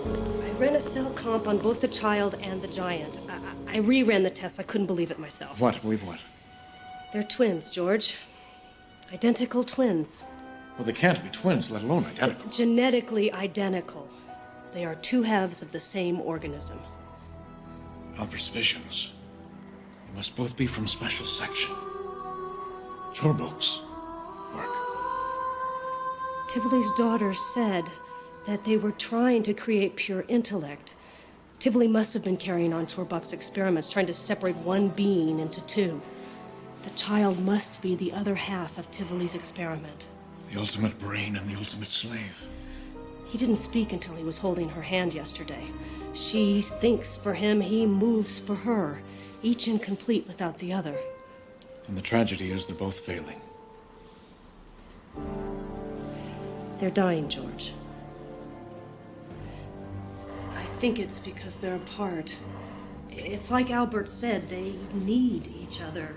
Speaker 21: I ran a cell comp on both the child and the giant. I reran the test. I couldn't believe it myself.
Speaker 14: What? Believe what?
Speaker 21: They're twins, George. Identical twins.
Speaker 14: Well, they can't be twins, let alone identical.
Speaker 21: Genetically identical. They are two halves of the same organism.
Speaker 14: Albert's visions. They must both be from special section. Chorbook's work.
Speaker 21: Tivoli's daughter said that they were trying to create pure intellect. Tivoli must have been carrying on Chorbook's experiments, trying to separate one being into two. The child must be the other half of Tivoli's experiment.
Speaker 14: The ultimate brain and the ultimate slave.
Speaker 21: He didn't speak until he was holding her hand yesterday. She thinks for him, he moves for her, each incomplete without the other.
Speaker 14: And the tragedy is they're both failing.
Speaker 21: They're dying, George. I think it's because they're apart. It's like Albert said, they need each other.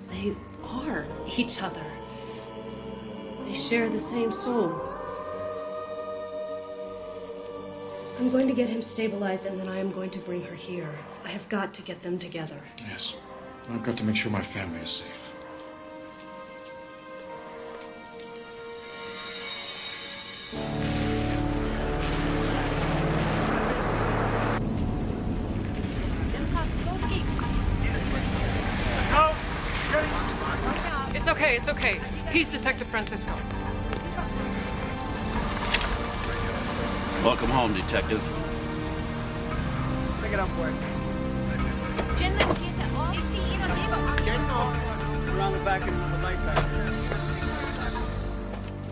Speaker 21: They are each other. They share the same soul. I'm going to get him stabilized, and then I am going to bring her here. I have got to get them together.
Speaker 14: Yes. I've got to make sure my family is safe.
Speaker 20: It's okay, it's okay. He's Detective Francisco.
Speaker 22: Welcome home, Detective.
Speaker 17: Pick it up, boy.
Speaker 7: Around the back end of the night back.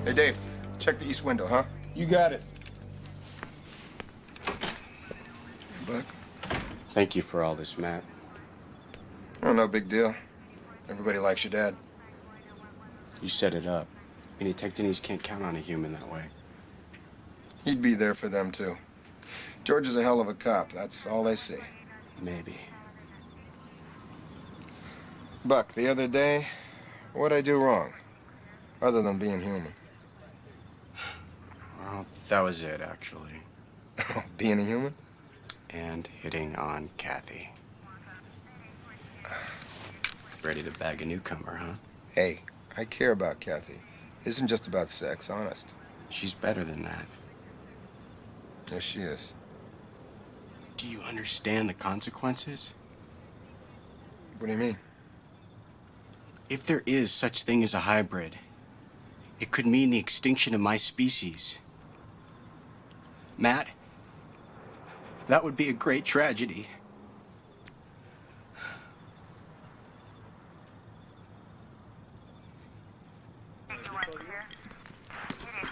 Speaker 2: Hey, Dave, check the east window, huh?
Speaker 7: You got it.
Speaker 2: Buck?
Speaker 4: Thank you for all this, Matt.
Speaker 2: Oh, no big deal. Everybody likes your dad.
Speaker 4: You set it up. Any detectives can't count on a human that way.
Speaker 2: He'd be there for them, too. George is a hell of a cop. That's all they see.
Speaker 4: Maybe.
Speaker 2: Buck, the other day, what'd I do wrong? Other than being human.
Speaker 4: Well, that was it, actually.
Speaker 2: Being a human?
Speaker 4: And hitting on Kathy. Ready to bag a newcomer, huh?
Speaker 2: Hey, I care about Kathy. It isn't just about sex, honest.
Speaker 4: She's better than that.
Speaker 2: Yes, she is.
Speaker 4: Do you understand the consequences?
Speaker 2: What do you mean?
Speaker 4: If there is such thing as a hybrid, it could mean the extinction of my species. Matt, that would be a great tragedy.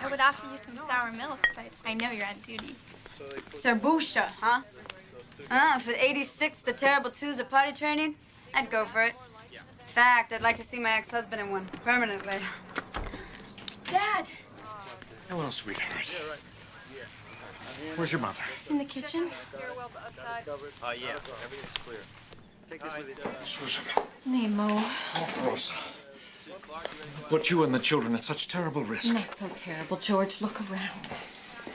Speaker 18: I would offer you some sour milk, but I know you're on duty.
Speaker 22: Sarbusha, huh? For the 86th, the terrible twos of potty training, I'd go for it. In fact, I'd like to see my ex-husband in one, permanently.
Speaker 18: Dad!
Speaker 14: Hello, sweetheart. Where's your mother?
Speaker 18: In the kitchen?
Speaker 10: Yeah. Everything's clear. Take this with you.
Speaker 14: Susan.
Speaker 19: Nemo.
Speaker 14: Oh, Rosa. Put you and the children at such terrible risk.
Speaker 19: Not so terrible, George. Look around.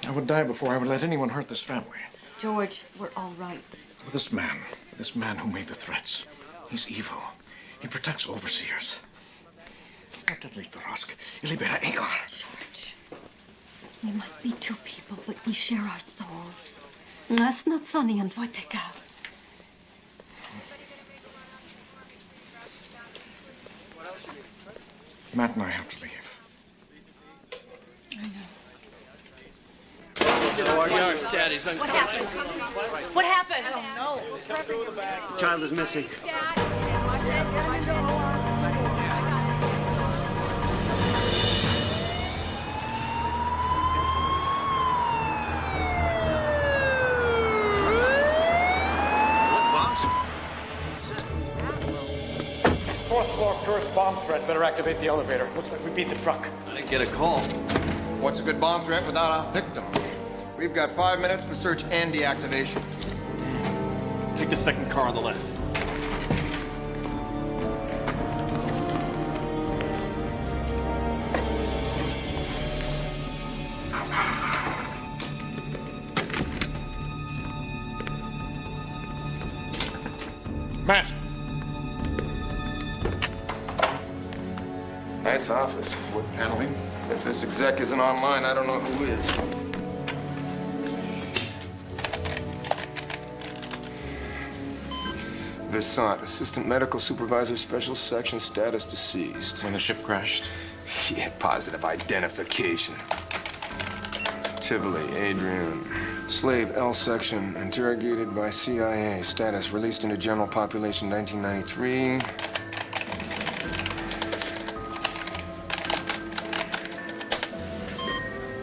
Speaker 14: I would die before I would let anyone hurt this family.
Speaker 19: George, we're all right.
Speaker 14: This man who made the threats, he's evil. He protects overseers.
Speaker 19: George, we might be two people, but we share our souls. That's not Sonny and Wojtek.
Speaker 14: Matt and I have to leave.
Speaker 10: Our yard's daddy's unconscious.
Speaker 22: What happened?
Speaker 18: I don't know.
Speaker 10: Child is missing.
Speaker 14: Fourth floor, first bomb threat. Better activate the elevator. Looks like we beat the truck.
Speaker 10: I didn't get a call.
Speaker 9: What's a good bomb threat without a victim? We've got 5 minutes for search and deactivation.
Speaker 14: Take the second car on the left. Matt!
Speaker 9: Nice office.
Speaker 14: Wood paneling.
Speaker 9: If this exec isn't online, I don't know who is. Vissant, Assistant Medical Supervisor, Special Section, status deceased.
Speaker 14: When the ship crashed?
Speaker 9: Yeah, positive identification. Tivoli, Adrian. Slave L section, interrogated by CIA. Status released into general population 1993.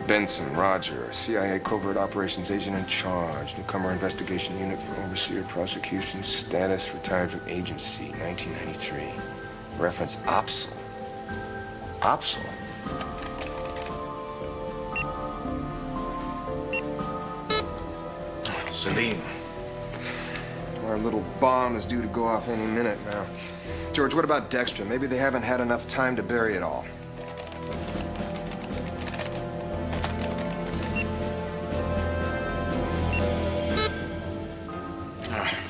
Speaker 9: Benson, Roger, CIA Covert Operations Agent in charge. Newcomer Investigation Unit for Overseer Prosecution. Status retired from agency, 1993. Reference OPSL. OPSL?
Speaker 14: Celine.
Speaker 9: Our little bomb is due to go off any minute now. George, what about Dexter? Maybe they haven't had enough time to bury it all.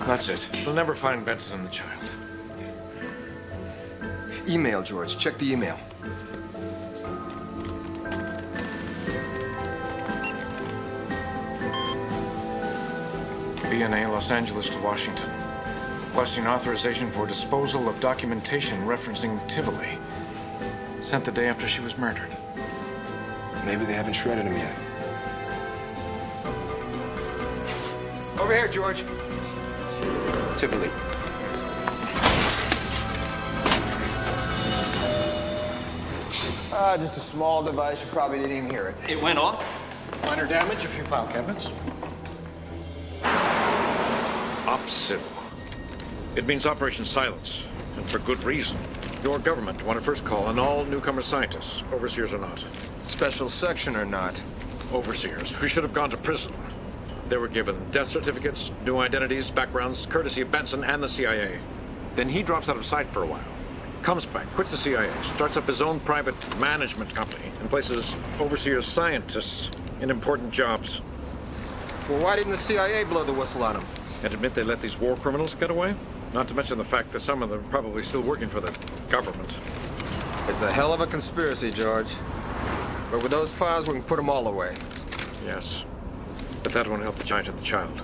Speaker 14: That's it. We'll never find Benson and the child.
Speaker 9: Email, George. Check the email.
Speaker 14: BNA, Los Angeles to Washington. Requesting authorization for disposal of documentation referencing Tivoli. Sent the day after she was murdered.
Speaker 9: Maybe they haven't shredded him yet. Over here, George. Tivoli. Just a small device. You probably didn't even hear it.
Speaker 10: It went off?
Speaker 14: Minor damage, a few file cabinets. OPSIL. It means Operation Silence, and for good reason. Your government wanted first call on all newcomer scientists, overseers or not.
Speaker 9: Special section or not.
Speaker 14: Overseers, who should have gone to prison. They were given death certificates, new identities, backgrounds, courtesy of Benson and the CIA. Then he drops out of sight for a while. Comes back, quits the CIA, starts up his own private management company, and places overseers scientists in important jobs.
Speaker 9: Well, why didn't the CIA blow the whistle on him?
Speaker 14: And admit they let these war criminals get away? Not to mention the fact that some of them are probably still working for the government.
Speaker 9: It's a hell of a conspiracy, George. But with those files, we can put them all away.
Speaker 14: Yes. But that won't help the giant and the child.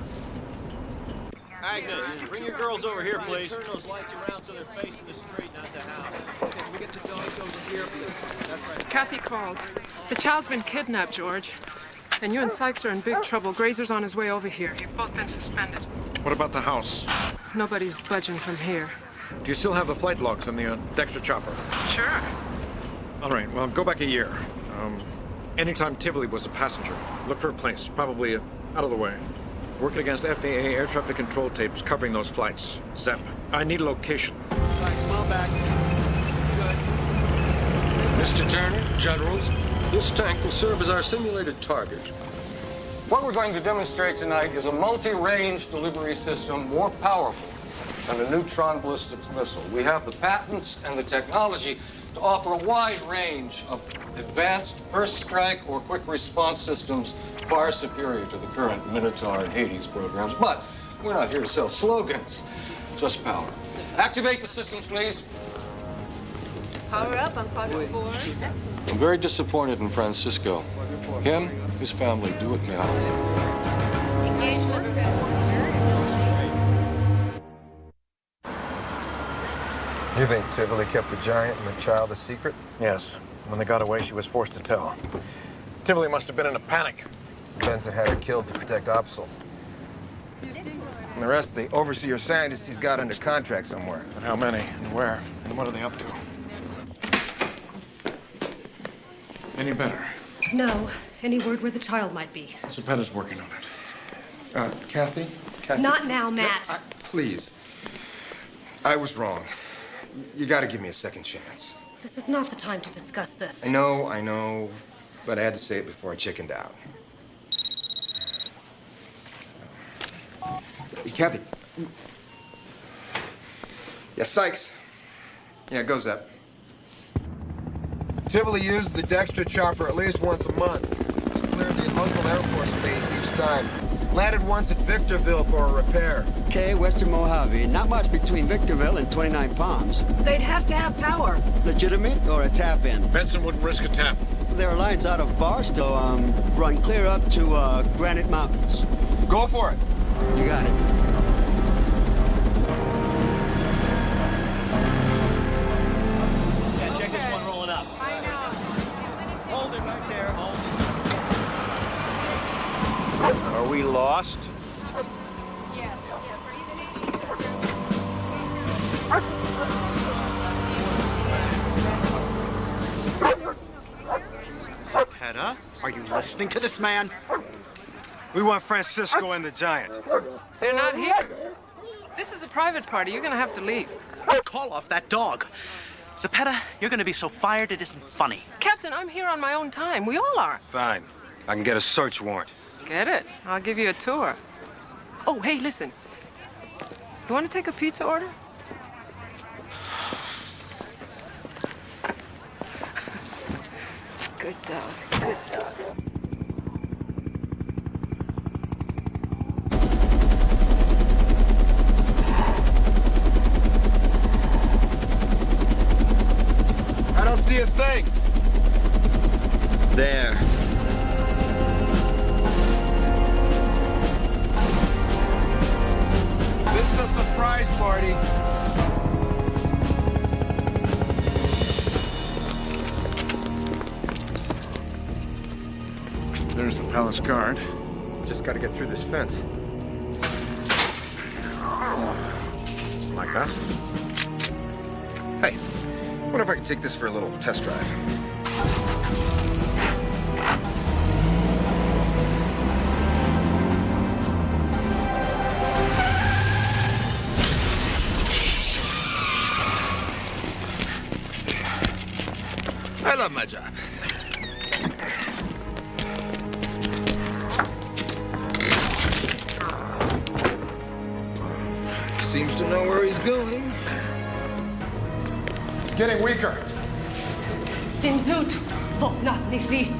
Speaker 1: Agnes, bring your girls over here, please. Turn those lights around so they're facing the street, not the house. Okay, we get the dogs over here, please. That's right.
Speaker 20: Kathy called. The child's been kidnapped, George. And you and Sykes are in big trouble. Grazer's on his way over here. You've both been suspended.
Speaker 14: What about the house?
Speaker 20: Nobody's budging from here.
Speaker 14: Do you still have the flight logs in the Dexter chopper?
Speaker 20: Sure.
Speaker 14: All right, well, go back a year. Anytime Tivoli was a passenger, look for a place, probably out of the way. Working against FAA air traffic control tapes covering those flights. Zep, I need a location.
Speaker 1: Right, come on back.
Speaker 11: Mr. Turner, Generals, this tank will serve as our simulated target. What we're going to demonstrate tonight is a multi-range delivery system more powerful than a neutron ballistics missile. We have the patents and the technology to offer a wide range of advanced first strike or quick response systems far superior to the current Minotaur and Hades programs. But we're not here to sell slogans, just power. Activate the systems, please.
Speaker 18: Power up on quadrant 4.
Speaker 11: I'm very disappointed in Francisco. Him, his family, do it now.
Speaker 9: You think Tivoli kept the giant and the child a secret?
Speaker 14: Yes. When they got away, she was forced to tell. Tivoli must have been in a panic.
Speaker 9: Benson had her killed to protect Opsal. And the rest of the overseer scientists he's got under contract somewhere.
Speaker 14: And how many? And where? And what are they up to? Any better?
Speaker 21: No. Any word where the child might be?
Speaker 14: Zepetta's working on it.
Speaker 9: Kathy? Kathy?
Speaker 21: Not now, Matt.
Speaker 9: Please. I was wrong. You gotta give me a second chance.
Speaker 21: This is not the time to discuss this.
Speaker 9: I know, but I had to say it before I chickened out. Hey, Kathy. Yeah, Sykes. Yeah, go Zep. Tivoli used the Dexter chopper at least once a month. He cleared the local Air Force base each time. Landed once at Victorville for a repair.
Speaker 3: Okay, Western Mojave. Not much between Victorville and 29 Palms.
Speaker 21: They'd have to have power.
Speaker 3: Legitimate or a tap-in?
Speaker 14: Benson wouldn't risk a tap.
Speaker 3: There are lines out of Barstow, run clear up to Granite Mountains.
Speaker 9: Go for it.
Speaker 3: You got it.
Speaker 1: Yeah, check this one rolling up. I know. Hold it right there. Hold it.
Speaker 14: Are we lost?
Speaker 15: Zepetta, are you listening to this man?
Speaker 7: We want Francisco and the giant.
Speaker 20: They're not here. This is a private party. You're gonna have to leave.
Speaker 15: Call off that dog. Zepetta, you're gonna be so fired it isn't funny.
Speaker 20: Captain, I'm here on my own time. We all are.
Speaker 7: Fine. I can get a search warrant.
Speaker 20: Get it? I'll give you a tour. Oh, hey, listen. You want to take a pizza order? Good dog. Good dog.
Speaker 2: I don't see a thing.
Speaker 3: There.
Speaker 2: This is a surprise party.
Speaker 14: There's the palace guard.
Speaker 9: Just gotta get through this fence.
Speaker 14: Like that?
Speaker 9: Hey, wonder if I could take this for a little test drive. I love my job. Seems to know where he's going.
Speaker 2: It's getting weaker.
Speaker 21: Simzut, vok not nigris.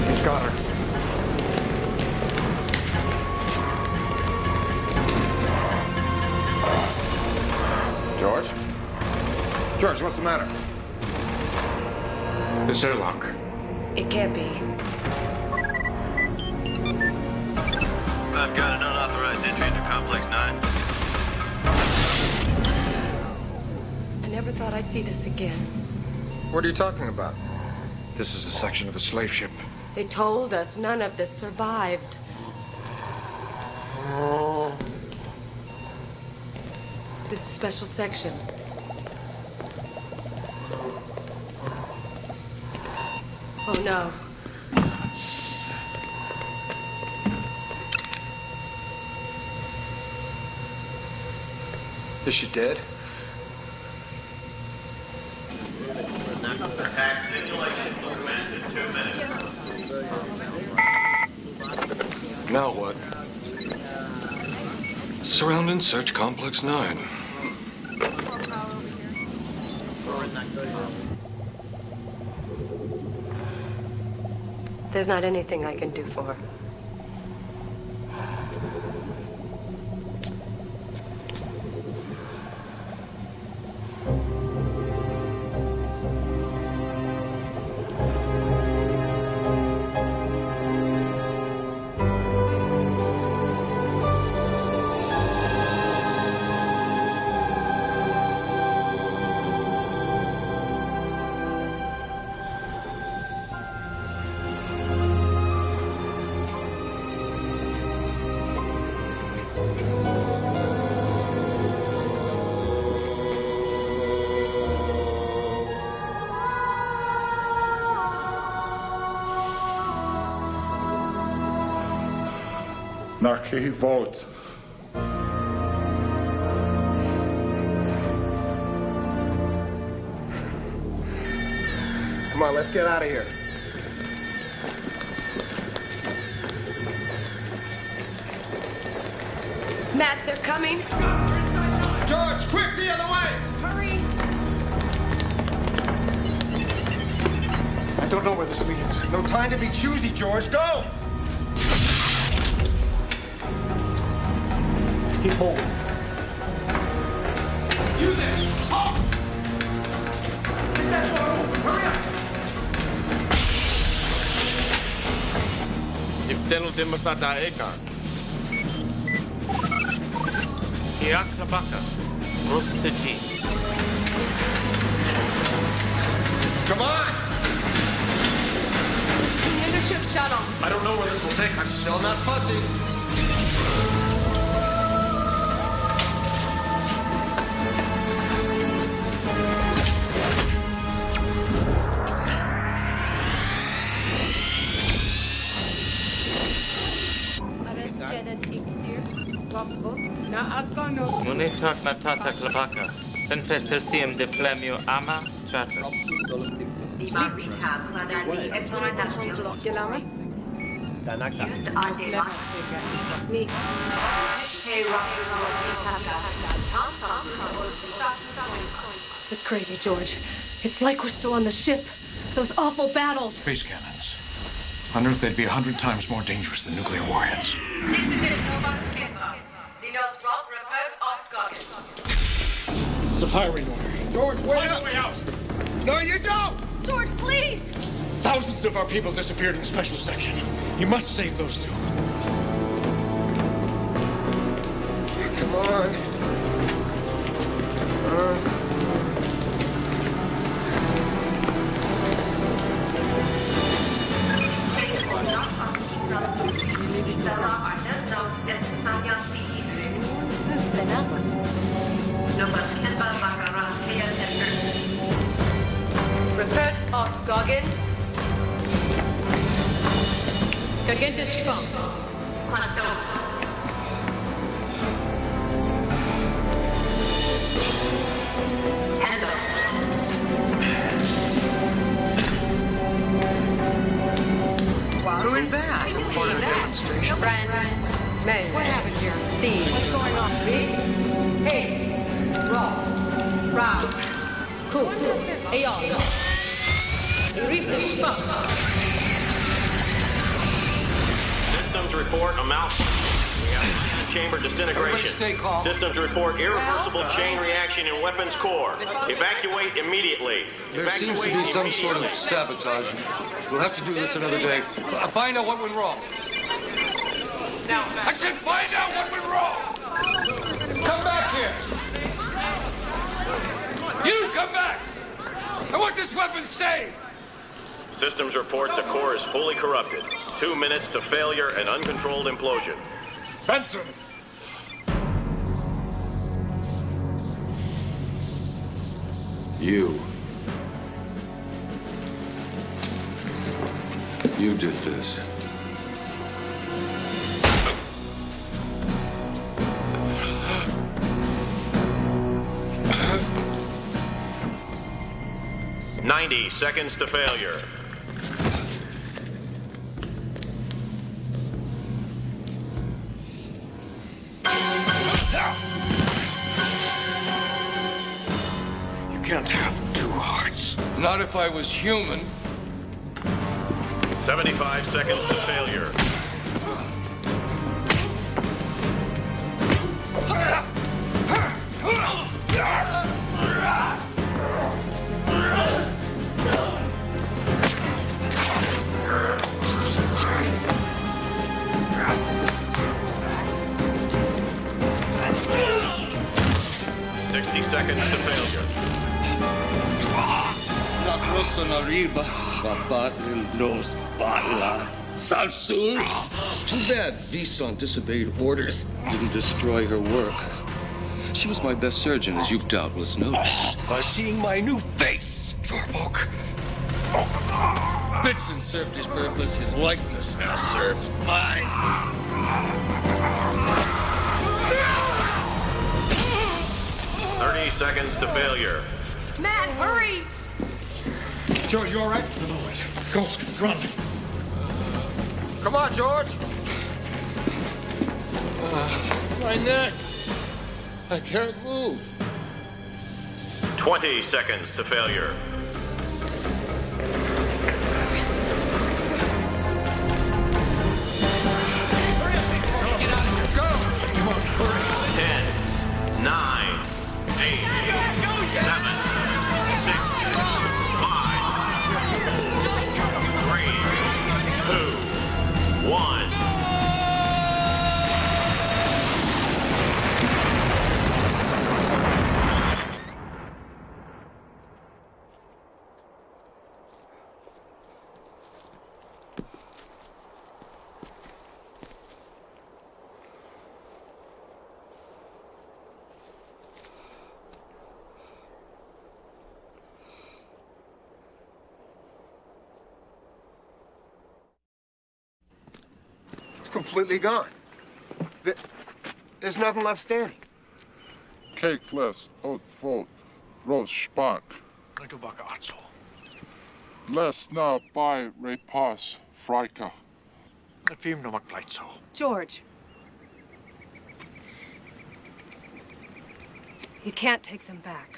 Speaker 14: He's got her.
Speaker 9: What's the matter?
Speaker 11: Is there luck?
Speaker 5: It can't be.
Speaker 1: I've got an unauthorized entry into Complex 9.
Speaker 5: I never thought I'd see this again.
Speaker 9: What are you talking about?
Speaker 14: This is a section of the slave ship.
Speaker 5: They told us none of this survived. This is a special section. Oh, no.
Speaker 9: Is she dead?
Speaker 1: Attack simulation will commence in 2 minutes.
Speaker 11: Now what? Surround and search Complex 9.
Speaker 5: There's not anything I can do for her.
Speaker 8: Naki vote.
Speaker 9: Come on, let's get out of here.
Speaker 5: Matt, they're coming.
Speaker 9: George, quick, the other way!
Speaker 5: Hurry.
Speaker 14: I don't know where this leads.
Speaker 9: No time to be choosy, George. Go!
Speaker 14: Keep holding.
Speaker 10: You there! Halt!
Speaker 9: Get that door open! Hurry up!
Speaker 6: Iftenu Demasata Ekan. Iaklabaka. Ruptiji.
Speaker 9: Come on!
Speaker 5: Leadership shuttle.
Speaker 14: I don't know where this will take us.
Speaker 9: Still not fussy.
Speaker 6: Munitak Natata Klabaka. Senfe Tersium de Flemio Ama Chata.
Speaker 21: This is crazy, George. It's like we're still on the ship. Those awful battles.
Speaker 14: Space cannons. On Earth, they'd be 100 times more dangerous than nuclear warheads. It's a firing order.
Speaker 9: George, wait up!
Speaker 14: Way out!
Speaker 9: No, you don't!
Speaker 18: George, please!
Speaker 14: Thousands of our people disappeared in the special section. You must save those two.
Speaker 9: Come on.
Speaker 5: Report Art Goggin. Goggin to Schwung.
Speaker 13: Who is that?
Speaker 5: Brand. May. What happened here? Thieves. What's going on? Hey. Raw. Round. Cool. Hey, y'all. You reap the fuck.
Speaker 1: Systems report a malfunction. We have chamber disintegration.
Speaker 11: Stay calm.
Speaker 1: Systems report irreversible chain reaction in weapons core. Evacuate immediately.
Speaker 11: There seems to be some sort of sabotage. We'll have to do this another day. Find out what went wrong. I said find out what went wrong! Come back here! You come back! I want this weapon saved!
Speaker 1: Systems report the core is fully corrupted. 2 minutes to failure and uncontrolled implosion.
Speaker 11: Benson! You did this.
Speaker 1: "90 seconds to failure.
Speaker 11: You can't have two hearts. Not if I was human.
Speaker 1: 75 seconds to failure. Seconds to failure.
Speaker 11: La cosa arriba, papá los bala. Salsul. It's too bad Vison disobeyed orders, didn't destroy her work. She was my best surgeon, as you've doubtless noticed. By seeing my new face, your book. Bitson served his purpose, his likeness now serves mine.
Speaker 1: 30 seconds to failure.
Speaker 18: Matt, hurry!
Speaker 7: George, you all right?
Speaker 14: No, wait. Go, run.
Speaker 9: Come on, George.
Speaker 11: My neck. I can't move.
Speaker 1: 20 seconds to failure.
Speaker 11: Go! Come on, hurry.
Speaker 1: 10, 9, 8, 7, 6, 5, 4, 3, 2, 1.
Speaker 2: Completely gone. There's nothing left standing.
Speaker 8: Cakeless, oat vote, roast spark. Less na by repas, frika.
Speaker 21: George. You can't take them back.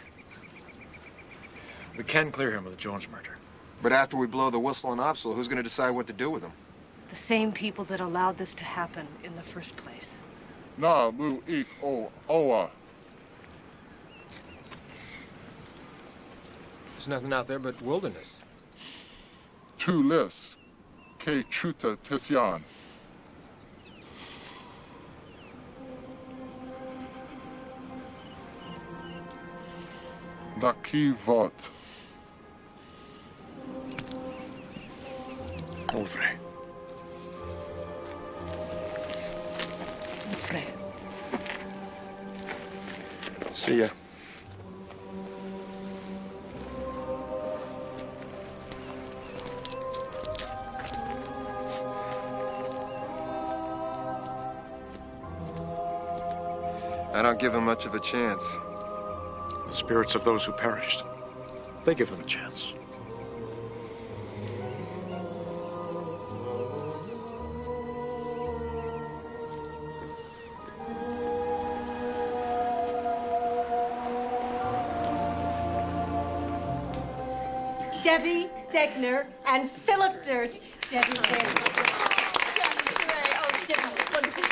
Speaker 14: We can clear him of the Jones murder.
Speaker 9: But after we blow the whistle on Opsal, who's going to decide what to do with him?
Speaker 21: The same people that allowed this to happen in the first place.
Speaker 8: Na lu ik o oa.
Speaker 9: There's nothing out there but wilderness.
Speaker 8: Tu lis, ke chuta tisyan. Da ki vot.
Speaker 14: Ovre.
Speaker 9: See ya. I don't give him much of a chance.
Speaker 14: The spirits of those who perished, they give them a chance.
Speaker 19: Debbie Degner and Philip Dirt. Debbie Degner. Oh, Debbie, wonderful.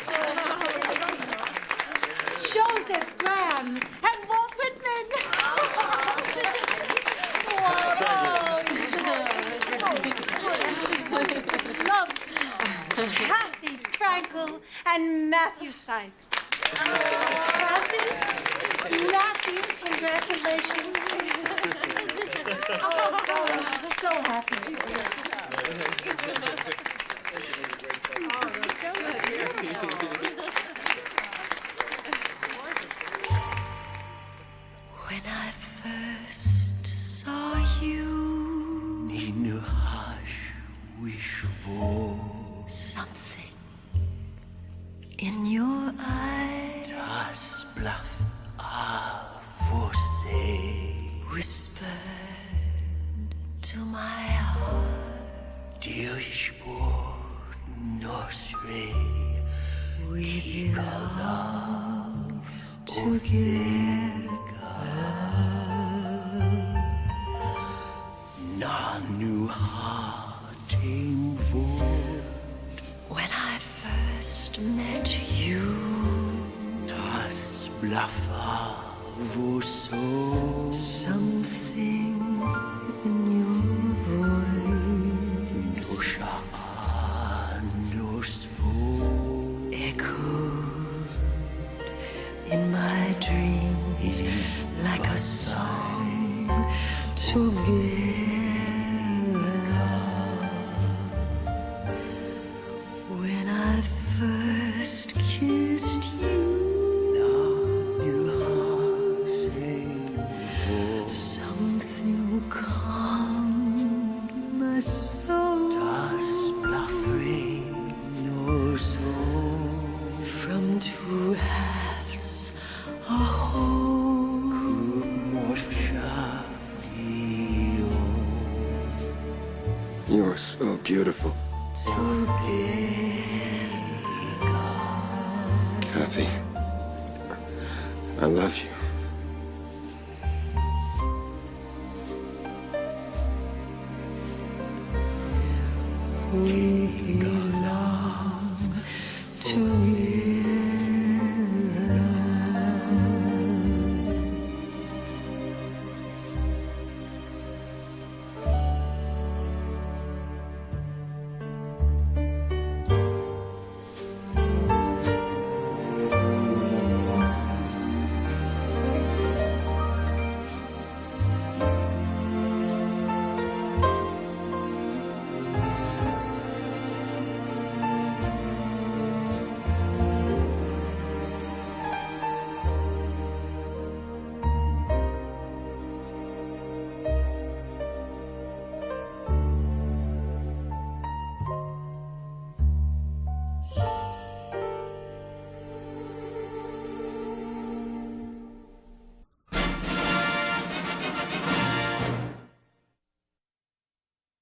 Speaker 12: Joseph Graham and Walt Whitman. Love Kathy Frankel and Matthew Sykes. Kathy, Matthew, congratulations. Oh, so happy.
Speaker 16: When I first saw you, Nina Hash wish for something in your eyes. Das bluff você whispered to my heart. Dear Sport Nostre, we belong together. Nanu hating vote. When I first met you, das blaffa so something in your voice. Dosha andosvo echoed in my dreams like a song together. When I first kissed you, something calmed my soul. Das bluffing no soul. From two halves a whole.
Speaker 2: You are so beautiful. Kathy, I love you.
Speaker 16: We